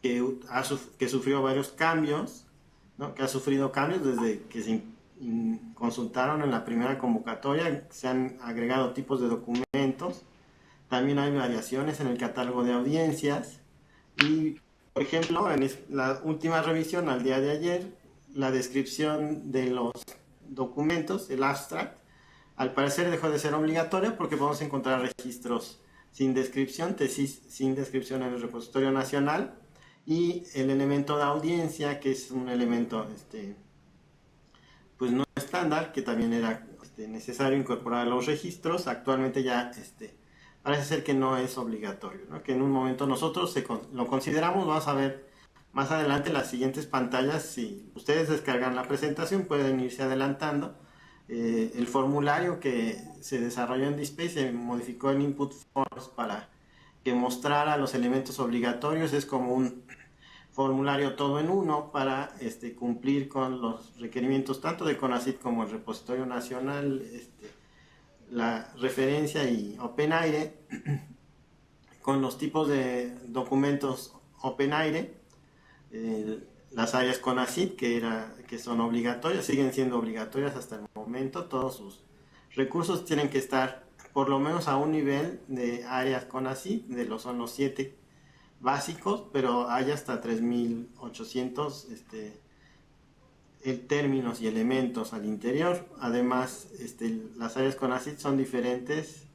que sufrió varios cambios, ¿no? Que ha sufrido cambios desde que se consultaron en la primera convocatoria. Se han agregado tipos de documentos. También hay variaciones en el catálogo de audiencias, y por ejemplo, en la última revisión al día de ayer, la descripción de los documentos, el abstract, al parecer dejó de ser obligatoria, porque podemos encontrar registros sin descripción, tesis sin descripción en el repositorio nacional, y el elemento de audiencia, que es un elemento pues no estándar, que también era necesario incorporar a los registros. Actualmente ya parece ser que no es obligatorio, ¿no? Que en un momento nosotros lo consideramos. Vamos a ver Más adelante, las siguientes pantallas, si ustedes descargan la presentación, pueden irse adelantando. El formulario que se desarrolló en DSpace se modificó en Input Forms para que mostrara los elementos obligatorios. Es como un formulario todo en uno para cumplir con los requerimientos tanto de CONACYT como el repositorio nacional, la referencia y OpenAIRE, con los tipos de documentos OpenAIRE, las áreas CONACYT que son obligatorias, siguen siendo obligatorias hasta el momento. Todos sus recursos tienen que estar por lo menos a un nivel de áreas CONACYT, son los 7 básicos, pero hay hasta 3800 términos y elementos al interior. Además, las áreas CONACYT son diferentes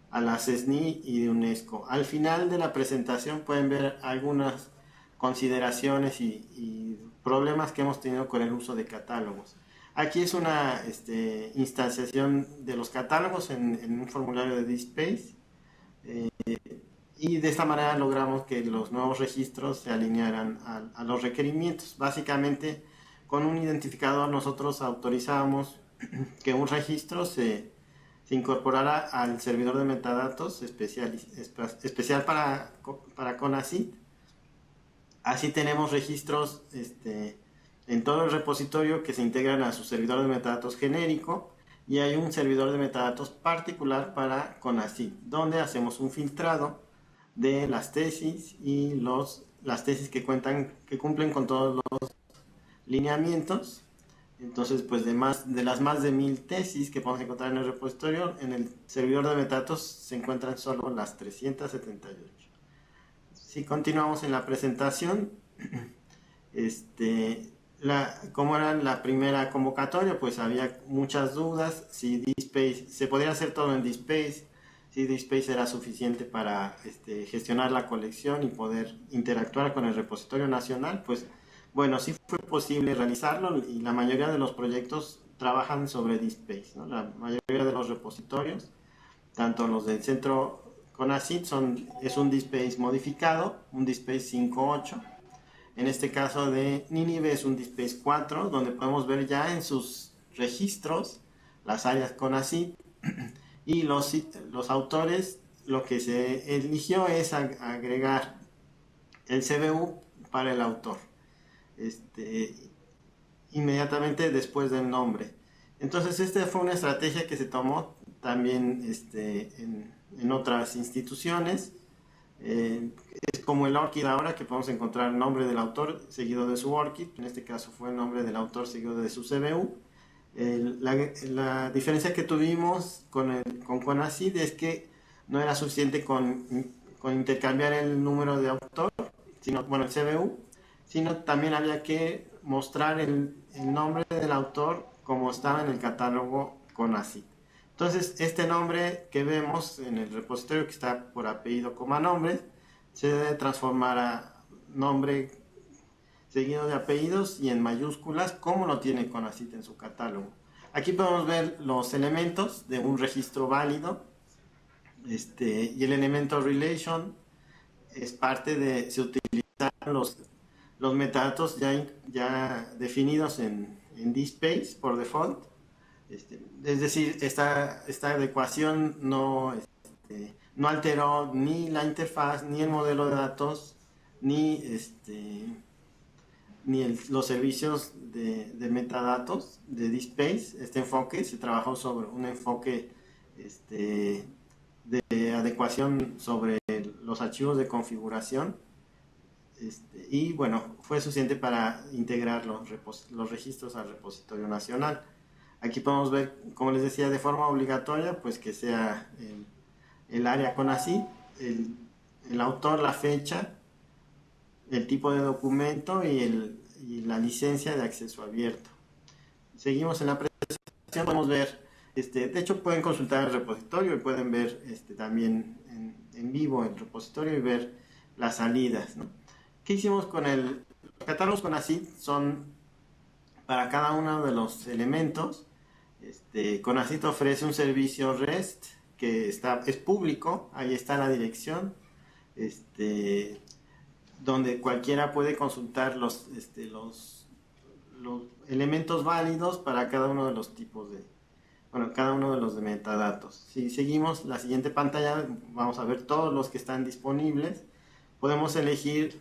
a las SNI y de UNESCO. Al final de la presentación pueden ver algunas consideraciones y problemas que hemos tenido con el uso de catálogos. Aquí es una instanciación de los catálogos en un formulario de DSpace, y de esta manera logramos que los nuevos registros se alinearan a los requerimientos. Básicamente, con un identificador nosotros autorizamos que un registro se incorporara al servidor de metadatos especial para CONACYT. Así tenemos registros en todo el repositorio que se integran a su servidor de metadatos genérico, y hay un servidor de metadatos particular para CONACYT, donde hacemos un filtrado de las tesis y las tesis que cumplen con todos los lineamientos. Entonces, pues de las más de 1000 tesis que podemos encontrar en el repositorio, en el servidor de metadatos se encuentran solo las 378. Si continuamos en la presentación, como era la primera convocatoria, pues había muchas dudas si DSpace se podría hacer todo en DSpace, si DSpace era suficiente para gestionar la colección y poder interactuar con el repositorio nacional. Pues bueno, sí fue posible realizarlo, y la mayoría de los proyectos trabajan sobre DSpace, ¿no? La mayoría de los repositorios, tanto los del centro CONACYT, es un DSpace modificado, un DSpace 5.8. En este caso de Nínive es un DSpace 4, donde podemos ver ya en sus registros las áreas CONACYT, y los autores. Lo que se eligió es agregar el CBU para el autor inmediatamente después del nombre. Entonces esta fue una estrategia que se tomó también en otras instituciones. Es como el ORCID ahora, que podemos encontrar el nombre del autor seguido de su ORCID. En este caso fue el nombre del autor seguido de su CBU. La diferencia que tuvimos con CONACYT es que no era suficiente con intercambiar el número de autor, el CBU, sino también había que mostrar el nombre del autor como estaba en el catálogo CONACYT. Entonces, este nombre que vemos en el repositorio, que está por apellido, nombres, se debe transformar a nombre seguido de apellidos y en mayúsculas, como lo tiene CONACYT en su catálogo. Aquí podemos ver los elementos de un registro válido, y el elemento relation es parte de, se utilizan los metadatos ya definidos en DSpace por default. Es decir, esta adecuación no alteró ni la interfaz, ni el modelo de datos, ni los servicios de metadatos de DSpace. Este enfoque se trabajó sobre un enfoque de adecuación sobre los archivos de configuración, y bueno, fue suficiente para integrar los registros al repositorio nacional. Aquí podemos ver, como les decía, de forma obligatoria, pues que sea el área CONACYT, el autor, la fecha, el tipo de documento y la licencia de acceso abierto. Seguimos en la presentación, podemos ver, de hecho pueden consultar el repositorio y pueden ver también en vivo el repositorio y ver las salidas, ¿no? ¿Qué hicimos con los catálogos CONACYT? Son para cada uno de los elementos. CONACYT ofrece un servicio REST que es público, ahí está la dirección. donde cualquiera puede consultar los elementos válidos para cada uno de los tipos de, bueno, cada uno de los de metadatos. Si seguimos la siguiente pantalla, vamos a ver todos los que están disponibles. Podemos elegir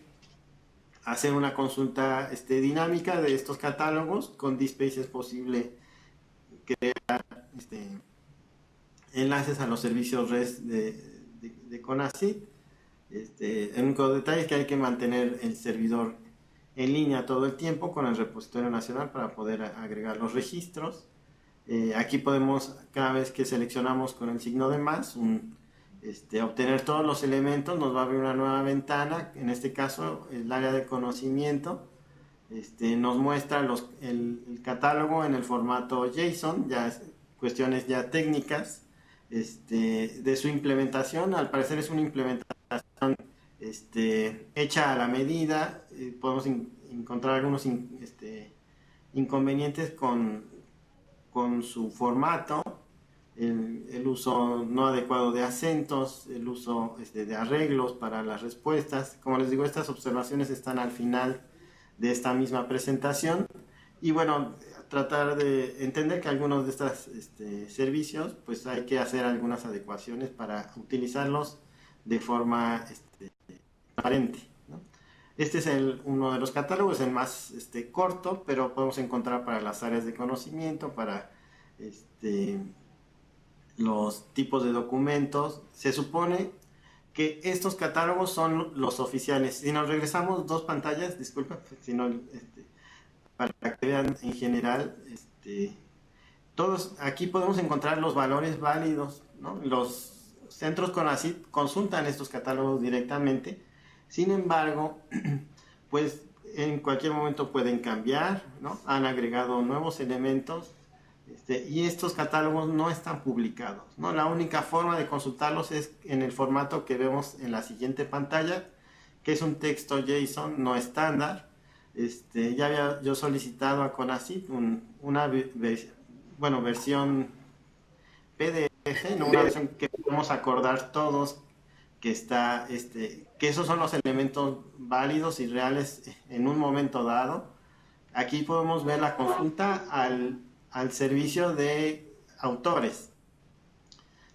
hacer una consulta dinámica de estos catálogos. Con DSpace es posible crear enlaces a los servicios REST de CONACYT. El único detalle es que hay que mantener el servidor en línea todo el tiempo con el repositorio nacional para poder agregar los registros. Aquí podemos, cada vez que seleccionamos con el signo de más, obtener todos los elementos. Nos va a abrir una nueva ventana, en este caso el área de conocimiento. Nos muestra el catálogo en el formato JSON, cuestiones ya técnicas de su implementación. Al parecer es una implementación hecha a la medida. Podemos encontrar algunos inconvenientes con su formato, el uso no adecuado de acentos, el uso de arreglos para las respuestas. Como les digo, estas observaciones están al final de esta misma presentación. Y bueno, tratar de entender que algunos de estos servicios, pues hay que hacer algunas adecuaciones para utilizarlos de forma transparente, ¿no? Este es uno de los catálogos, el más corto, pero podemos encontrar para las áreas de conocimiento, para los tipos de documentos. Se supone que estos catálogos son los oficiales. Si nos regresamos 2 pantallas, disculpa, si no, para que vean en general, todos aquí podemos encontrar los valores válidos, ¿no? Los centros CONACYT consultan estos catálogos directamente. Sin embargo, pues en cualquier momento pueden cambiar, ¿no? Han agregado nuevos elementos, y estos catálogos no están publicados, ¿no? La única forma de consultarlos es en el formato que vemos en la siguiente pantalla, que es un texto JSON no estándar. Ya había yo solicitado a CONACYT una versión PDF, ¿no? Una versión que podemos acordar todos que está, que esos son los elementos válidos y reales en un momento dado. Aquí podemos ver la consulta al servicio de autores,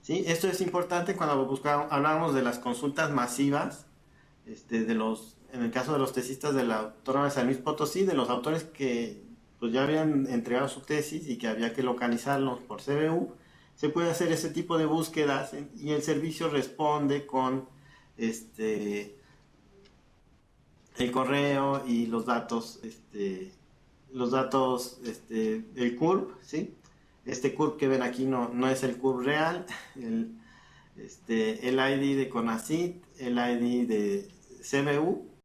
¿sí? Esto es importante cuando hablamos de las consultas masivas, en el caso de los tesistas de la Autónoma de San Luis Potosí, de los autores que pues ya habían entregado su tesis y que había que localizarlos por CBU. Se puede hacer ese tipo de búsquedas y el servicio responde con el correo y los datos, del CURP, ¿sí? Este CURP que ven aquí no es el CURP real, el ID de CONACYT, el ID de CBU,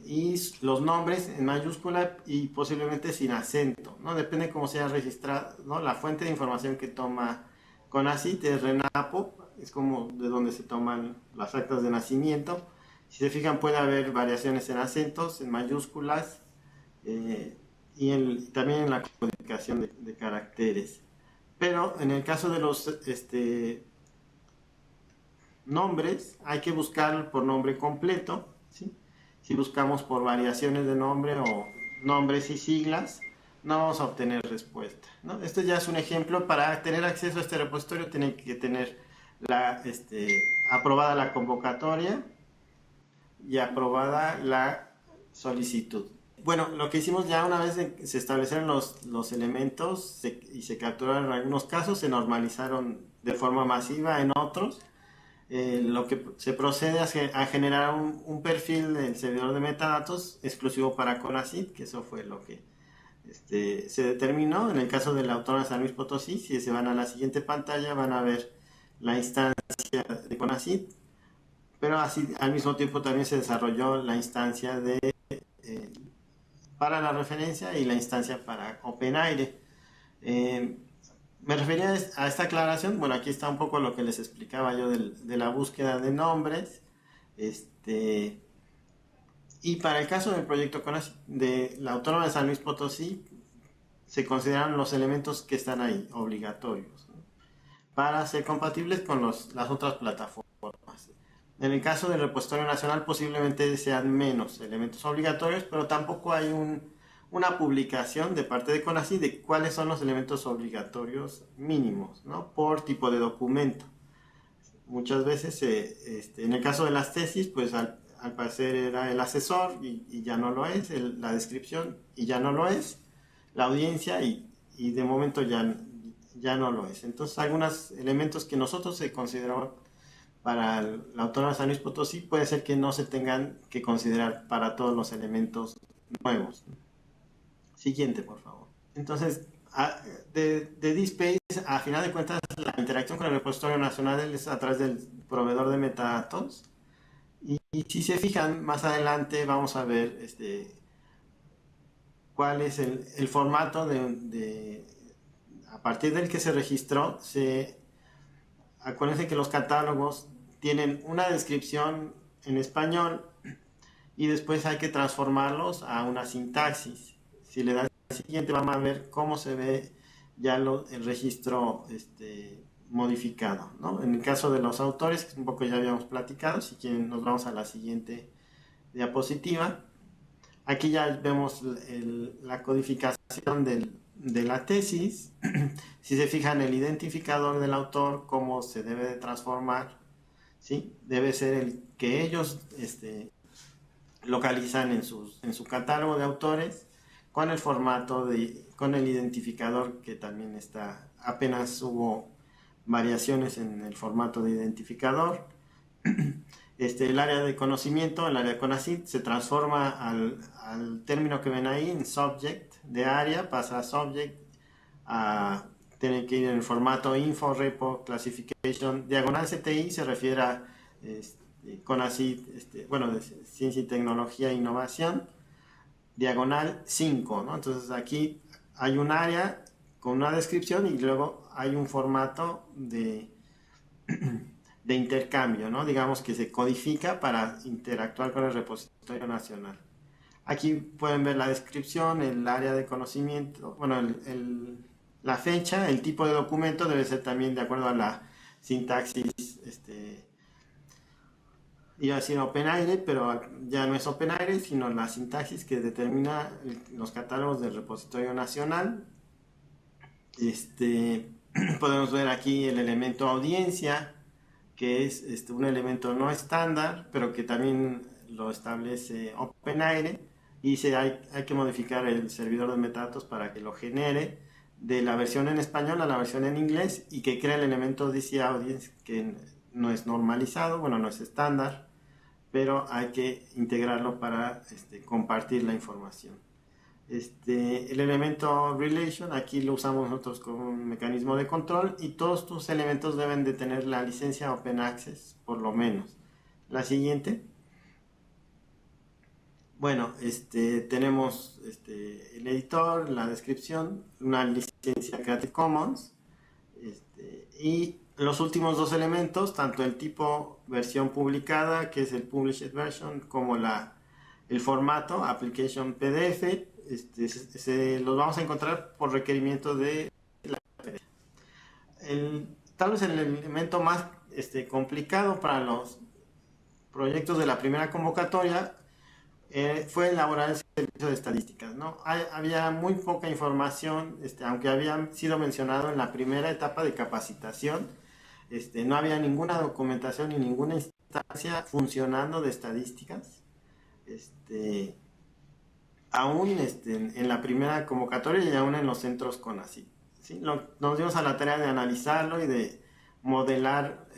y los nombres en mayúscula y posiblemente sin acento, ¿no? Depende cómo sea registrado, ¿no? La fuente de información que toma CONACYT es RENAPO, es como de donde se toman las actas de nacimiento. Si se fijan, puede haber variaciones en acentos, en mayúsculas, y también en la codificación de caracteres. Pero en el caso de los nombres, hay que buscar por nombre completo, ¿sí? Si buscamos por variaciones de nombre o nombres y siglas, no vamos a obtener respuesta, ¿no? Este ya es un ejemplo. Para tener acceso a este repositorio tienen que tener aprobada la convocatoria y aprobada la solicitud. Bueno, lo que hicimos ya una vez se establecieron los elementos y se capturaron en algunos casos, se normalizaron de forma masiva en otros. Lo que se procede a generar un perfil del servidor de metadatos exclusivo para CONACYT, que eso fue lo que se determinó. En el caso de la Autónoma de San Luis Potosí, si se van a la siguiente pantalla, van a ver la instancia de CONACYT, pero así al mismo tiempo también se desarrolló la instancia para la referencia y la instancia para OpenAIRE. Me refería a esta aclaración. Bueno, aquí está un poco lo que les explicaba yo de la búsqueda de nombres. Y para el caso del proyecto de la Autónoma de San Luis Potosí, se consideran los elementos que están ahí obligatorios, ¿no? Para ser compatibles con las otras plataformas. En el caso del repositorio nacional posiblemente sean menos elementos obligatorios, pero tampoco hay una publicación de parte de CONACYT de cuáles son los elementos obligatorios mínimos, ¿no? Por tipo de documento. Muchas veces, en el caso de las tesis, pues al parecer era el asesor y ya no lo es, la descripción y ya no lo es, la audiencia y de momento ya no lo es. Entonces, algunos elementos que nosotros se consideraban para la Autónoma de San Luis Potosí puede ser que no se tengan que considerar para todos los elementos nuevos. Siguiente, por favor. Entonces, de DSpace, a final de cuentas, la interacción con el repositorio nacional es a través del proveedor de metadatos. Y si se fijan, más adelante vamos a ver cuál es el formato a partir del que se registró. Acuérdense que los catálogos tienen una descripción en español y después hay que transformarlos a una sintaxis. Si le das al siguiente, vamos a ver cómo se ve ya el registro modificado, ¿no? En el caso de los autores, que un poco ya habíamos platicado, si quieren nos vamos a la siguiente diapositiva. Aquí ya vemos la codificación de la tesis. Si se fijan, el identificador del autor, cómo se debe de transformar, ¿sí? Debe ser el que ellos localizan en su catálogo de autores, con el formato con el identificador que también está, apenas hubo variaciones en el formato de identificador. El área de conocimiento, el área de CONACYT, se transforma al término que ven ahí en subject de área, pasa a subject, tiene que ir en el formato info, repo, classification, diagonal CTI se refiere a CONACYT, de ciencia y tecnología e innovación, diagonal 5, ¿no? Entonces aquí hay un área con una descripción y luego hay un formato de intercambio, ¿no? Digamos que se codifica para interactuar con el repositorio nacional. Aquí pueden ver la descripción, el área de conocimiento, la fecha, el tipo de documento debe ser también de acuerdo a la sintaxis, iba a decir OpenAIRE, pero ya no es OpenAIRE, sino la sintaxis que determina los catálogos del repositorio nacional. Podemos ver aquí el elemento audiencia, que es un elemento no estándar, pero que también lo establece OpenAIRE, y hay que modificar el servidor de metadatos para que lo genere de la versión en español a la versión en inglés y que crea el elemento DC Audience, que no es normalizado, no es estándar, pero hay que integrarlo para compartir la información. El elemento relation, aquí lo usamos nosotros como un mecanismo de control y todos tus elementos deben de tener la licencia Open Access, por lo menos. La siguiente. Bueno, tenemos el editor, la descripción, una licencia Creative Commons y los últimos dos elementos, tanto el tipo versión publicada, que es el Published Version, como el formato Application PDF, los vamos a encontrar por requerimiento de la PDF. Tal vez el elemento más complicado para los proyectos de la primera convocatoria fue elaborar el servicio de estadísticas, ¿no? Había muy poca información, aunque había sido mencionado en la primera etapa de capacitación, no había ninguna documentación ni ninguna instancia funcionando de estadísticas. Aún en la primera convocatoria y aún en los centros CONACYT, ¿sí? Nos dimos a la tarea de analizarlo y de modelar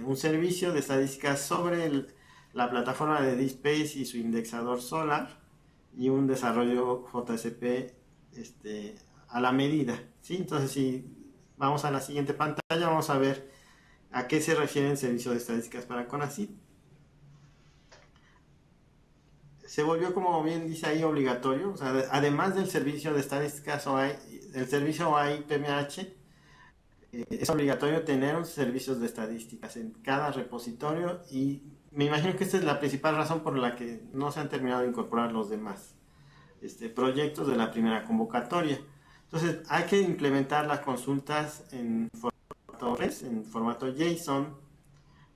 un servicio de estadísticas sobre la plataforma de DSpace y su indexador Solar y un desarrollo JSP a la medida, ¿sí? Entonces, si vamos a la siguiente pantalla, vamos a ver a qué se refiere el servicio de estadísticas para CONACYT. Se volvió, como bien dice ahí, obligatorio. O sea, además del servicio de estadísticas el servicio OAI-PMH, es obligatorio tener servicios de estadísticas en cada repositorio y me imagino que esta es la principal razón por la que no se han terminado de incorporar los demás proyectos de la primera convocatoria. Entonces, hay que implementar las consultas en formato JSON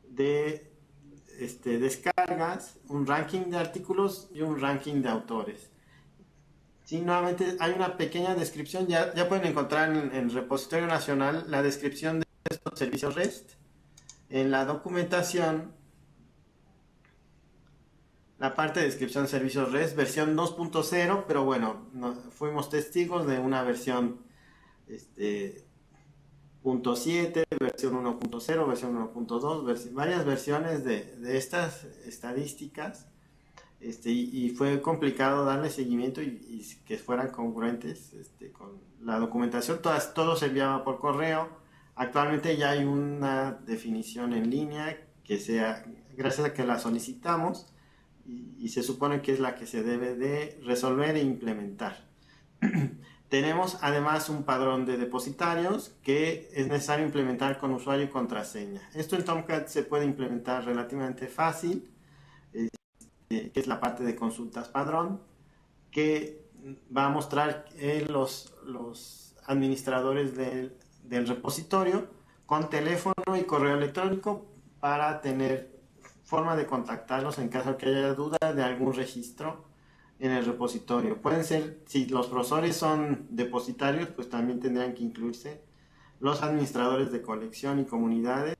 de descargas, un ranking de artículos y un ranking de autores. Sí, nuevamente hay una pequeña descripción, ya pueden encontrar en el repositorio nacional la descripción de estos servicios REST. En la documentación, la parte de descripción de servicios REST, versión 2.0, pero bueno, fuimos testigos de una versión .7, versión 1.0, versión 1.2, varias versiones de estas estadísticas. Y fue complicado darle seguimiento y que fueran congruentes con la documentación. Todo se enviaba por correo. Actualmente ya hay una definición en línea que gracias a que la solicitamos y se supone que es la que se debe de resolver e implementar. Tenemos además un padrón de depositarios que es necesario implementar con usuario y contraseña. Esto en Tomcat se puede implementar relativamente fácil, que es la parte de consultas padrón, que va a mostrar los administradores del repositorio con teléfono y correo electrónico para tener forma de contactarlos en caso de que haya duda de algún registro en el repositorio. Pueden ser, si los profesores son depositarios, pues también tendrán que incluirse los administradores de colección y comunidades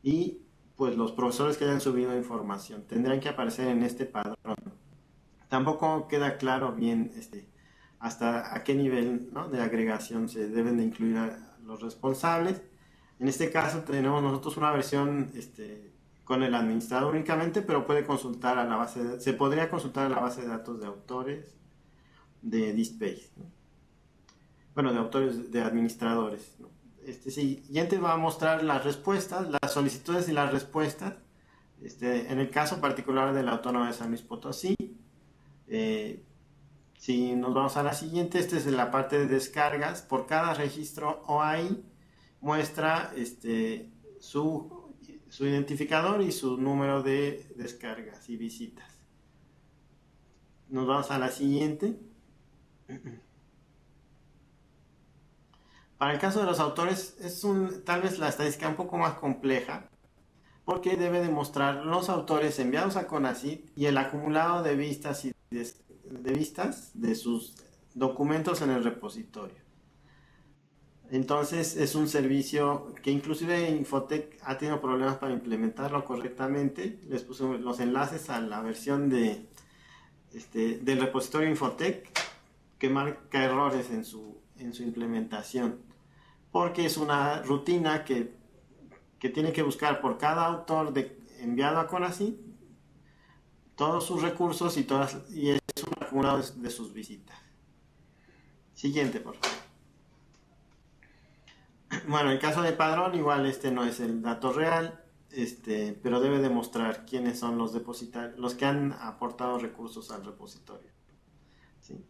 y pues los profesores que hayan subido información. Tendrán que aparecer en este padrón. Tampoco queda claro bien hasta a qué nivel, ¿no?, de agregación se deben de incluir a los responsables. En este caso tenemos nosotros una versión con el administrador únicamente, pero puede consultar a la base se podría consultar a la base de datos de autores de DSpace, ¿no? Bueno, de autores, de administradores, ¿no? Siguiente va a mostrar las respuestas, las solicitudes y las respuestas. En el caso particular de la Autónoma de San Luis Potosí, si nos vamos a la siguiente, esta es la parte de descargas. Por cada registro OAI muestra su identificador y su número de descargas y visitas. Nos vamos a la siguiente. Para el caso de los autores es tal vez la estadística un poco más compleja, porque debe demostrar los autores enviados a CONACYT y el acumulado de vistas de sus documentos en el repositorio. Entonces es un servicio que inclusive Infotec ha tenido problemas para implementarlo correctamente. Les puse los enlaces a la versión del repositorio Infotec que marca errores en su implementación, porque es una rutina que tiene que buscar por cada autor enviado a CONACYT todos sus recursos y es un acumulado de sus visitas. Siguiente, por favor. Bueno, en caso de padrón, igual no es el dato real, pero debe demostrar quiénes son los depositarios, los que han aportado recursos al repositorio. ¿Sí?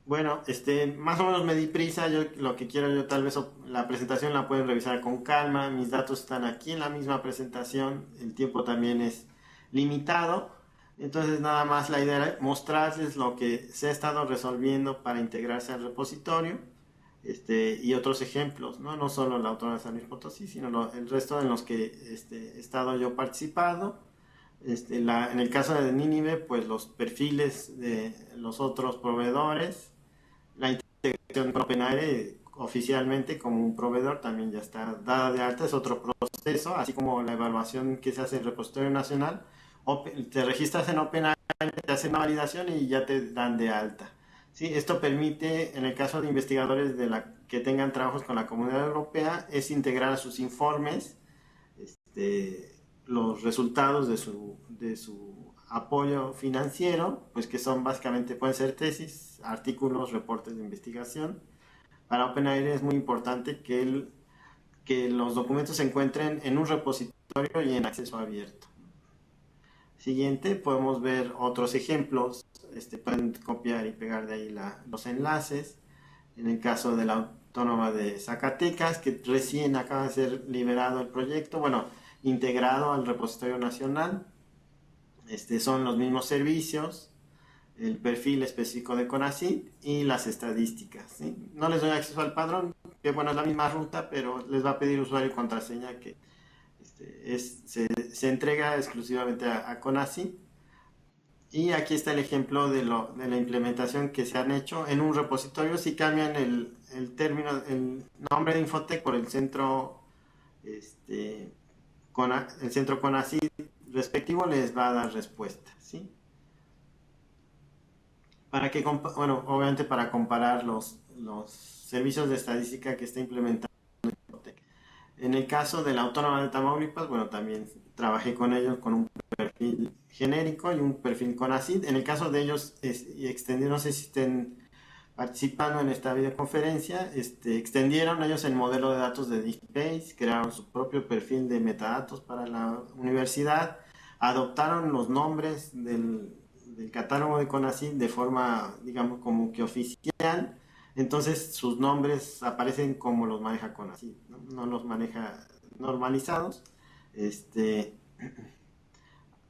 Bueno, más o menos me di prisa. Lo que quiero yo, tal vez la presentación la pueden revisar con calma. Mis datos están aquí en la misma presentación. El tiempo también es limitado. Entonces nada más la idea era mostrarles lo que se ha estado resolviendo para integrarse al repositorio, y otros ejemplos, no solo la Autónoma de San Luis Potosí, sino el resto en los que he estado yo participando. En el caso de Nínive, pues los perfiles de los otros proveedores, la integración con OpenAIRE oficialmente como un proveedor también ya está dada de alta, es otro proceso, así como la evaluación que se hace en el repositorio nacional. Te registras en OpenAIRE, te hacen una validación y ya te dan de alta. ¿Sí? Esto permite, en el caso de investigadores que tengan trabajos con la Comunidad Europea, es integrar a sus informes los resultados de su apoyo financiero, pues que son básicamente, pueden ser tesis, artículos, reportes de investigación. Para OpenAIRE es muy importante que los documentos se encuentren en un repositorio y en acceso abierto. Siguiente, podemos ver otros ejemplos. Pueden copiar y pegar de ahí los enlaces. En el caso de la Autónoma de Zacatecas, que recién acaba de ser liberado el proyecto, bueno, integrado al repositorio nacional. Son los mismos servicios, el perfil específico de CONACYT y las estadísticas, ¿sí? No les doy acceso al padrón, que bueno, es la misma ruta, pero les va a pedir usuario y contraseña que se entrega exclusivamente a CONACYT. Y aquí está el ejemplo de la implementación que se han hecho en un repositorio. Si cambian el el nombre de Infotec por el centro, el centro CONACYT respectivo, les va a dar respuesta, ¿sí? Bueno, obviamente para comparar los servicios de estadística que está implementando Infotec. En el caso de la Autónoma de Tamaulipas, bueno, también trabajé con ellos con un perfil genérico y un perfil CONACYT. En el caso de ellos, no sé si estén participando en esta videoconferencia, extendieron ellos el modelo de datos de DigBase, crearon su propio perfil de metadatos para la universidad, adoptaron los nombres del catálogo de CONACYT de forma, digamos, como que oficial. Entonces sus nombres aparecen como los maneja CONACYT, no los maneja normalizados.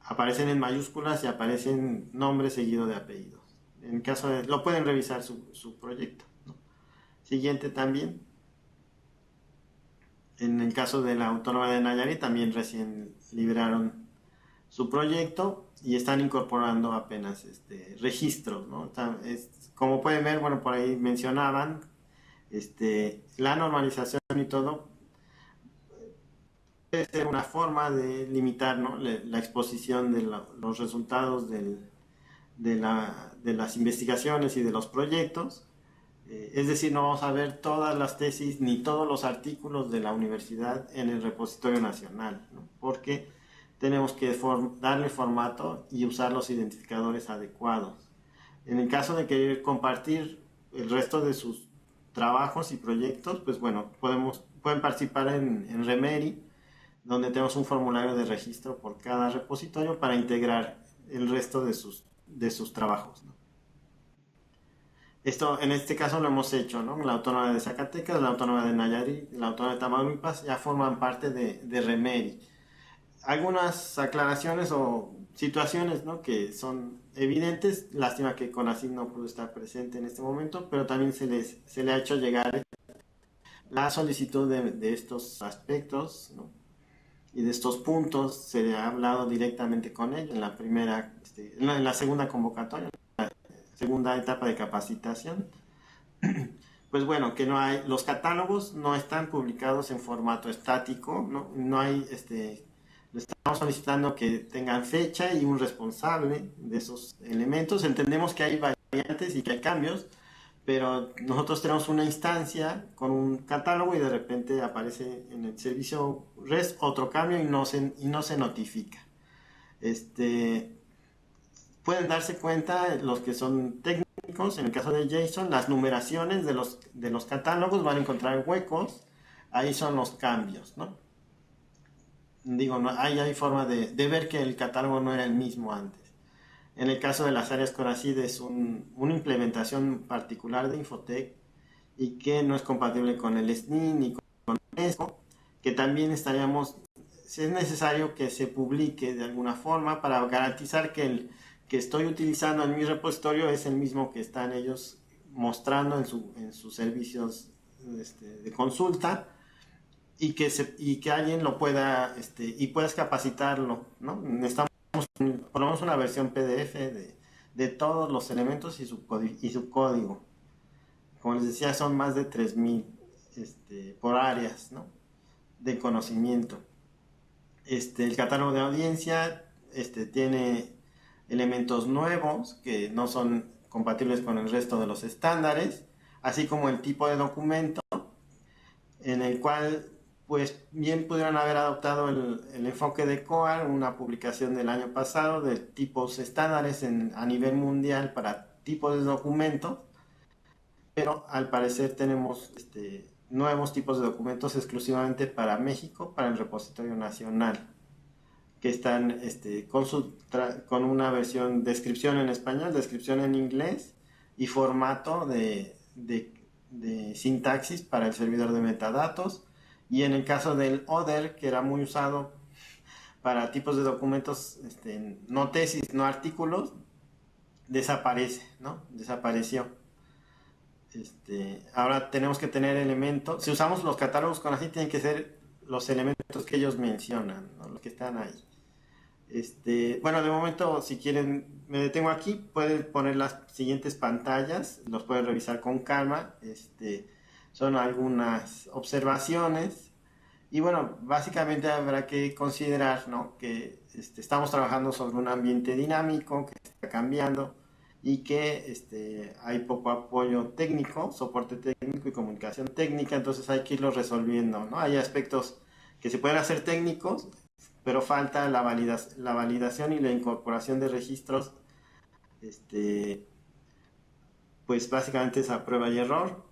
Aparecen en mayúsculas y aparecen nombres seguido de apellidos. En el caso de, lo pueden revisar su proyecto, ¿no? Siguiente también. En el caso de la Autónoma de Nayarit también recién liberaron su proyecto y están incorporando apenas registros, ¿no? Como pueden ver, bueno, por ahí mencionaban la normalización y todo. Puede ser una forma de limitar, ¿no?, la exposición de los resultados de las investigaciones y de los proyectos. Es decir, no vamos a ver todas las tesis ni todos los artículos de la universidad en el repositorio nacional, ¿no?, porque tenemos que darle formato y usar los identificadores adecuados. En el caso de querer compartir el resto de sus trabajos y proyectos, pues bueno, pueden participar en Remedy, donde tenemos un formulario de registro por cada repositorio para integrar el resto de sus trabajos, ¿no? Esto, en este caso, lo hemos hecho, ¿no? La Autónoma de Zacatecas, la Autónoma de Nayarit, la Autónoma de Tamaulipas ya forman parte de Remedy. Algunas aclaraciones o situaciones, ¿no?, que son evidentes. Lástima que CONACYT no pudo estar presente en este momento, pero también se le ha hecho llegar la solicitud de estos aspectos, ¿no?, y de estos puntos. Se ha hablado directamente con ellos en la primera, en la segunda convocatoria, en la segunda etapa de capacitación. Pues bueno, que los catálogos no están publicados en formato estático, no hay, le estamos solicitando que tengan fecha y un responsable de esos elementos. Entendemos que hay variantes y que hay cambios, pero nosotros tenemos una instancia con un catálogo y de repente aparece en el servicio REST otro cambio y no se notifica. Pueden darse cuenta los que son técnicos, en el caso de JSON, las numeraciones de los catálogos van a encontrar huecos, ahí son los cambios, ¿no? Digo, ahí hay forma de ver que el catálogo no era el mismo antes. En el caso de las áreas CONACYT es una implementación particular de Infotec y que no es compatible con el SNI ni con UNESCO, que también es necesario que se publique de alguna forma para garantizar que el que estoy utilizando en mi repositorio es el mismo que están ellos mostrando en sus servicios de consulta, y que alguien lo pueda y puedas capacitarlo, ¿no? Necesitamos por lo menos una versión PDF de todos los elementos y su código. Como les decía, son más de 3000 por áreas, ¿no?, de conocimiento. El catálogo de audiencia tiene elementos nuevos que no son compatibles con el resto de los estándares, así como el tipo de documento, en el cual pues bien pudieron haber adoptado el enfoque de COAR, una publicación del año pasado de tipos estándares a nivel mundial para tipos de documentos, pero al parecer tenemos nuevos tipos de documentos exclusivamente para México, para el repositorio nacional, que están con una versión, descripción en español, descripción en inglés y formato de sintaxis para el servidor de metadatos. Y en el caso del ODER, que era muy usado para tipos de documentos, no tesis, no artículos, desaparece, ¿no? Desapareció. Ahora tenemos que tener elementos. Si usamos los catálogos CONACYT, tienen que ser los elementos elementos que ellos mencionan, ¿no? Los que están ahí. Bueno, de momento, si quieren, me detengo aquí, pueden poner las siguientes pantallas, los pueden revisar con calma. Son algunas observaciones y bueno, básicamente habrá que considerar, ¿no?, que estamos trabajando sobre un ambiente dinámico que está cambiando y que hay poco apoyo técnico, soporte técnico y comunicación técnica, entonces hay que irlo resolviendo, ¿no? Hay aspectos que se pueden hacer técnicos, pero falta la validación y la incorporación de registros, pues básicamente es a prueba y error,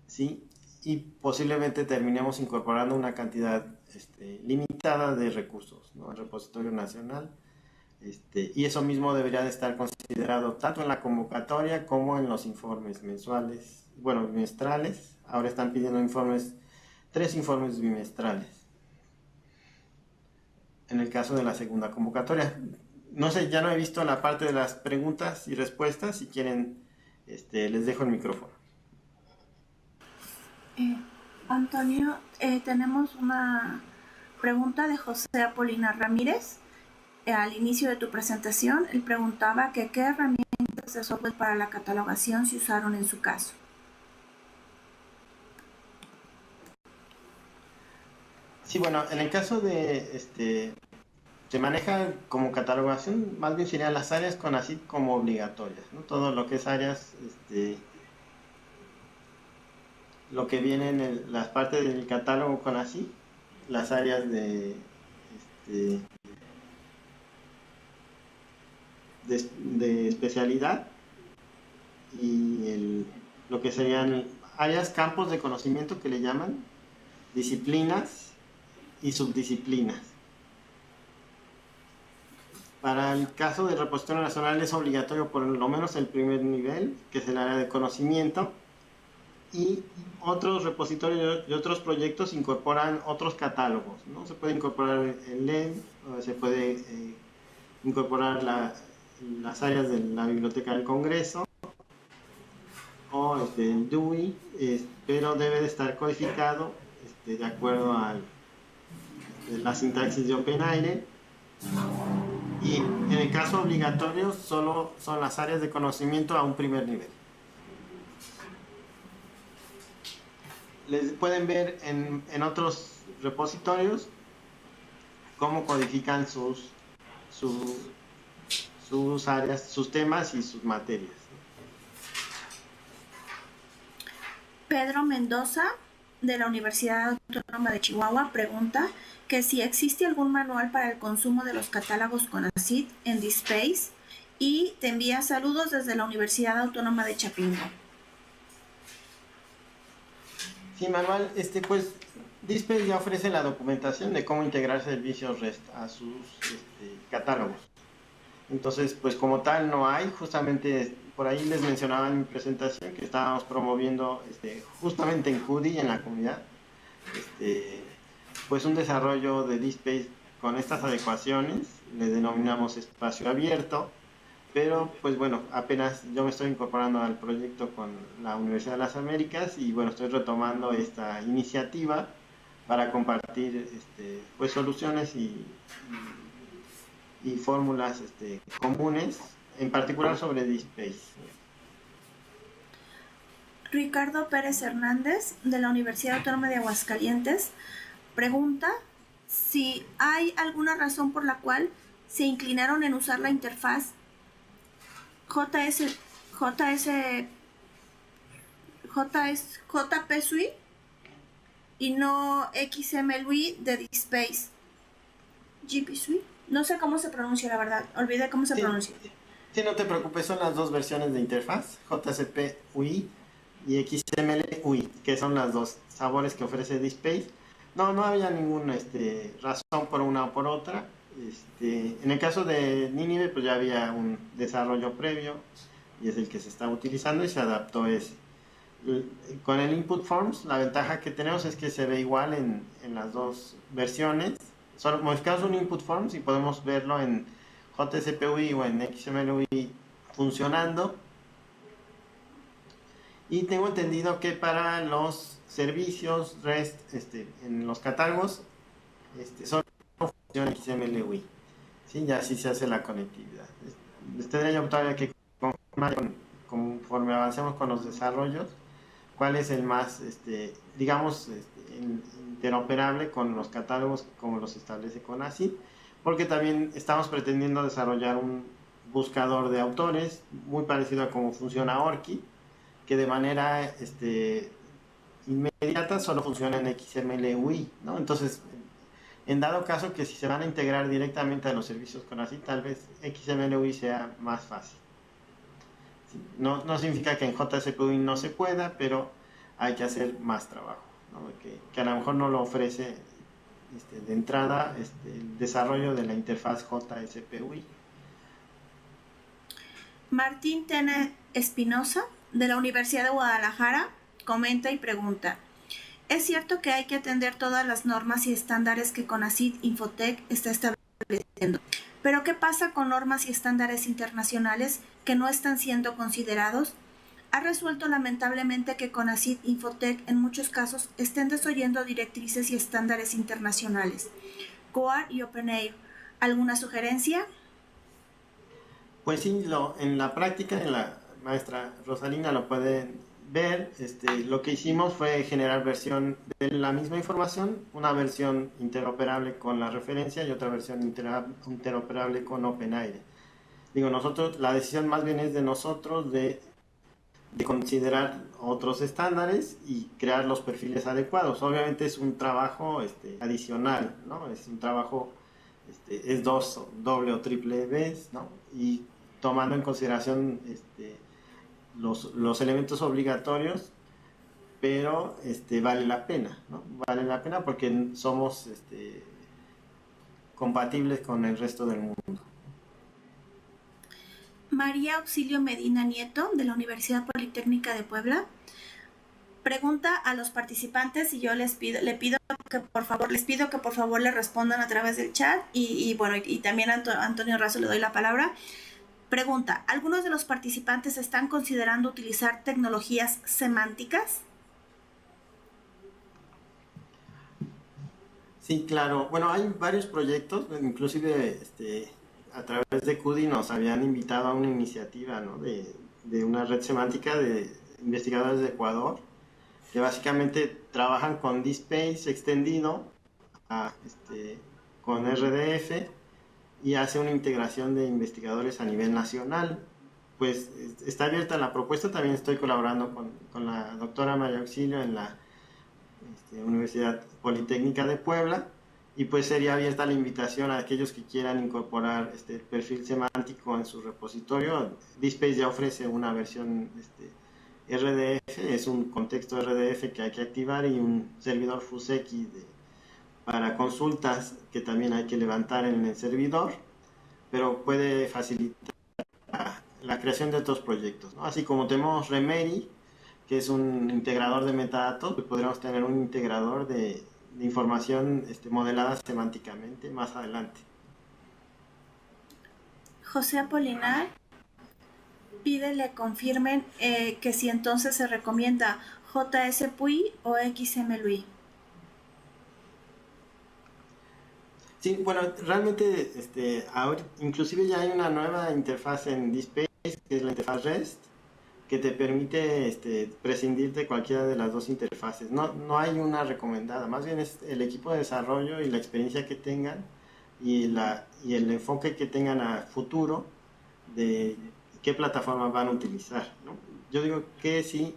¿sí? Y posiblemente terminemos incorporando una cantidad limitada de recursos, ¿no?, al repositorio nacional, y eso mismo debería de estar considerado tanto en la convocatoria como en los informes mensuales, bueno, bimestrales. Ahora están pidiendo 3 informes bimestrales en el caso de la segunda convocatoria. No sé, ya no he visto la parte de las preguntas y respuestas. Si quieren, les dejo el micrófono. Antonio, tenemos una pregunta de José Apolinar Ramírez. Al inicio de tu presentación, él preguntaba que qué herramientas de software para la catalogación se usaron en su caso. Sí, bueno, en el caso de se maneja como catalogación, más bien serían las áreas CONACYT como obligatorias, ¿no? Todo lo que es áreas, lo que viene en las partes del catálogo CONACYT, las áreas de especialidad y lo que serían áreas, campos de conocimiento que le llaman, disciplinas y subdisciplinas. Para el caso del repositorio nacional es obligatorio por lo menos el primer nivel, que es el área de conocimiento, y otros repositorios y otros proyectos incorporan otros catálogos, ¿no? Se puede incorporar el LEM, o se puede incorporar las áreas de la Biblioteca del Congreso o el DUI, pero debe de estar codificado de acuerdo a la sintaxis de OpenAIRE. Y en el caso obligatorio solo son las áreas de conocimiento a un primer nivel. Les pueden ver en otros repositorios cómo codifican sus áreas, sus temas y sus materias. Pedro Mendoza, de la Universidad Autónoma de Chihuahua, pregunta que si existe algún manual para el consumo de los catálogos CONACYT en DSpace, y te envía saludos desde la Universidad Autónoma de Chapingo. Sí, manual, pues DSpace ya ofrece la documentación de cómo integrar servicios REST a sus catálogos. Entonces, pues como tal no hay. Justamente por ahí les mencionaba en mi presentación que estábamos promoviendo justamente en CUDI, en la comunidad, pues un desarrollo de DSpace con estas adecuaciones. Le denominamos espacio abierto, pero pues bueno, apenas yo me estoy incorporando al proyecto con la Universidad de las Américas y bueno, estoy retomando esta iniciativa para compartir pues soluciones y fórmulas comunes, en particular sobre DSpace. Ricardo Pérez Hernández, de la Universidad Autónoma de Aguascalientes, pregunta si hay alguna razón por la cual se inclinaron en usar la interfaz JPSUI y no XMLUI de DSpace. GPSUI. No sé cómo se pronuncia, la verdad. Olvidé cómo se pronuncia. Sí, no te preocupes, son las dos versiones de interfaz, JCP-UI y XML-UI, que son las dos sabores que ofrece DSpace. No había ninguna razón por una o por otra. En el caso de Ninive, pues ya había un desarrollo previo y es el que se está utilizando y se adaptó ese. Con el Input Forms, la ventaja que tenemos es que se ve igual en las dos versiones. Solo modificamos un Input Forms y podemos verlo en JCP-UI o en XML-UI funcionando. Y tengo entendido que para los servicios REST en los catálogos solo funciona XML-UI, ¿sí? Ya así se hace la conectividad. Tendría yo todavía que confirmar conforme avancemos con los desarrollos, cuál es el más, digamos, interoperable con los catálogos como los establece CONACYT, porque también estamos pretendiendo desarrollar un buscador de autores muy parecido a cómo funciona ORCID, que de manera inmediata solo funciona en XML UI, ¿no? Entonces, en dado caso que si se van a integrar directamente a los servicios CONACYT, tal vez XML UI sea más fácil. No, no significa que en JSPUI no se pueda, pero hay que hacer más trabajo, ¿no? Que a lo mejor no lo ofrece de entrada el desarrollo de la interfaz JSPUI. Martín Tena Espinosa, de la Universidad de Guadalajara, comenta y pregunta: ¿es cierto que hay que atender todas las normas y estándares que CONACYT Infotech está estableciendo? Pero ¿qué pasa con normas y estándares internacionales que no están siendo considerados? Ha resuelto lamentablemente que CONACYT Infotech en muchos casos estén desoyendo directrices y estándares internacionales. COAR y OpenAIR, ¿alguna sugerencia? Pues sí, en la práctica, en la maestra Rosalina lo pueden ver. Lo que hicimos fue generar versión de la misma información, una versión interoperable con la referencia y otra versión interoperable con OpenAIRE. Digo, nosotros, la decisión más bien es de nosotros de considerar otros estándares y crear los perfiles adecuados. Obviamente es un trabajo adicional, ¿no? Es un trabajo, es doble o triple vez, ¿no? Y tomando en consideración los elementos obligatorios, pero vale la pena, ¿no? Vale la pena porque somos compatibles con el resto del mundo. María Auxilio Medina Nieto, de la Universidad Politécnica de Puebla, pregunta a los participantes y yo les pido que por favor le respondan a través del chat y también a Antonio Razo le doy la palabra. Pregunta: ¿algunos de los participantes están considerando utilizar tecnologías semánticas? Sí, claro. Bueno, hay varios proyectos, inclusive a través de CUDI nos habían invitado a una iniciativa, ¿no? de una red semántica de investigadores de Ecuador, que básicamente trabajan con DSpace extendido con RDF y hace una integración de investigadores a nivel nacional. Pues está abierta la propuesta, también estoy colaborando con la doctora María Auxilio en la Universidad Politécnica de Puebla, y pues sería abierta la invitación a aquellos que quieran incorporar este perfil semántico en su repositorio. DSpace ya ofrece una versión RDF, es un contexto RDF que hay que activar y un servidor FUSX para consultas que también hay que levantar en el servidor, pero puede facilitar la creación de otros proyectos, ¿no? Así como tenemos Remedy, que es un integrador de metadatos, pues podríamos tener un integrador de información modelada semánticamente más adelante. José Apolinar pide le confirmen que si entonces se recomienda JSPUI o XMLUI. Sí, bueno, realmente ahora, inclusive ya hay una nueva interfaz en DSpace, que es la interfaz REST, que te permite prescindir de cualquiera de las dos interfaces. No hay una recomendada, más bien es el equipo de desarrollo y la experiencia que tengan y el enfoque que tengan a futuro de qué plataforma van a utilizar, ¿no? Yo digo que si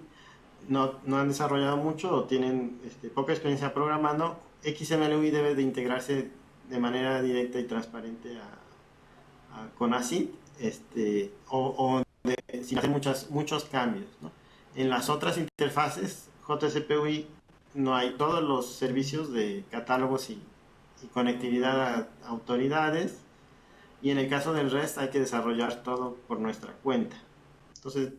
no han desarrollado mucho o tienen poca experiencia programando, XMLUI debe de integrarse de manera directa y transparente a CONACYT, sin hacer muchos cambios, ¿no? En las otras interfaces JSPUI no hay todos los servicios de catálogos y conectividad a autoridades, y en el caso del REST hay que desarrollar todo por nuestra cuenta. Entonces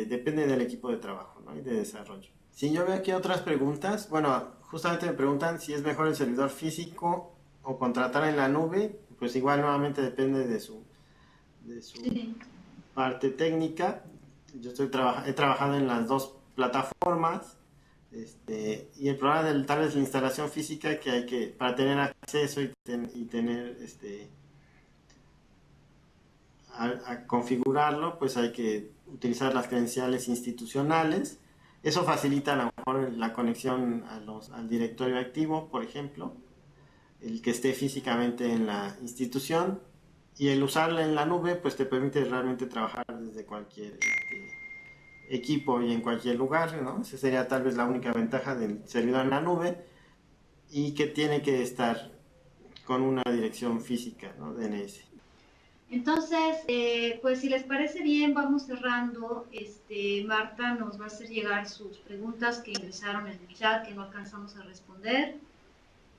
depende del equipo de trabajo, ¿no? Y de desarrollo. Si yo veo aquí otras preguntas, bueno, justamente me preguntan si es mejor el servidor físico o contratar en la nube. Pues igual nuevamente depende de su parte técnica. Yo he trabajado en las dos plataformas. Y el problema del tal vez la instalación física que hay que, para tener acceso y tener a configurarlo, pues hay que utilizar las credenciales institucionales. Eso facilita a lo mejor la conexión al directorio activo, por ejemplo, el que esté físicamente en la institución, y el usarla en la nube pues te permite realmente trabajar desde cualquier equipo y en cualquier lugar, ¿no? Esa sería tal vez la única ventaja del servidor en la nube, y que tiene que estar con una dirección física, ¿no? DNS. Entonces, pues si les parece bien, vamos cerrando. Marta nos va a hacer llegar sus preguntas que ingresaron en el chat que no alcanzamos a responder.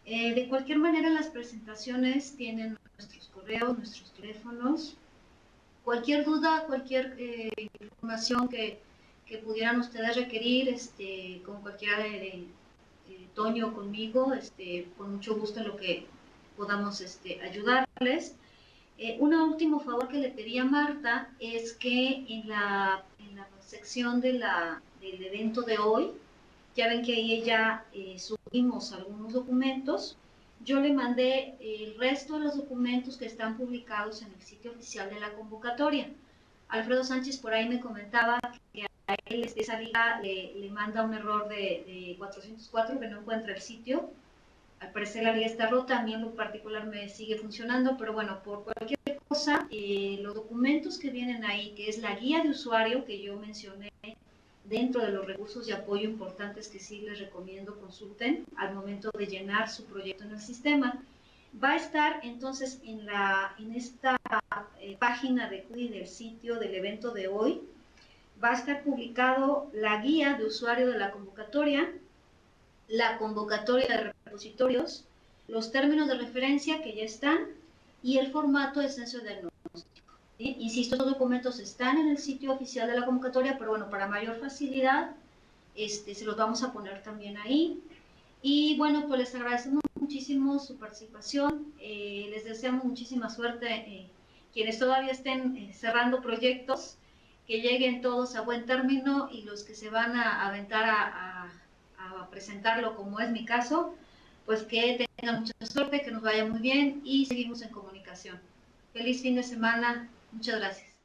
De cualquier manera, las presentaciones tienen nuestros correos, nuestros teléfonos. Cualquier duda, cualquier información que pudieran ustedes requerir, con cualquiera de Toño o conmigo, con mucho gusto en lo que podamos ayudarles. Un último favor que le pedí a Marta es que en la sección del evento de hoy, ya ven que ahí ya subimos algunos documentos. Yo le mandé el resto de los documentos que están publicados en el sitio oficial de la convocatoria. Alfredo Sánchez por ahí me comentaba que a él esa liga le manda un error de 404, que no encuentra el sitio. Al parecer la liga está rota, a mí en lo particular me sigue funcionando, pero bueno, por cualquier cosa, los documentos que vienen ahí, que es la guía de usuario que yo mencioné, dentro de los recursos de apoyo importantes que sí les recomiendo consulten al momento de llenar su proyecto en el sistema, va a estar entonces en esta página de CUI del sitio del evento de hoy, va a estar publicado la guía de usuario de la convocatoria, la convocatoria de repositorios, los términos de referencia que ya están y el formato de censo de diagnóstico. ¿Sí? Insisto, estos documentos están en el sitio oficial de la convocatoria, pero bueno, para mayor facilidad, se los vamos a poner también ahí. Y bueno, pues les agradecemos muchísimo su participación, les deseamos muchísima suerte, quienes todavía estén cerrando proyectos, que lleguen todos a buen término, y los que se van a aventar a presentarlo, como es mi caso, pues que tengan mucha suerte, que nos vaya muy bien y seguimos en comunicación. Feliz fin de semana, muchas gracias.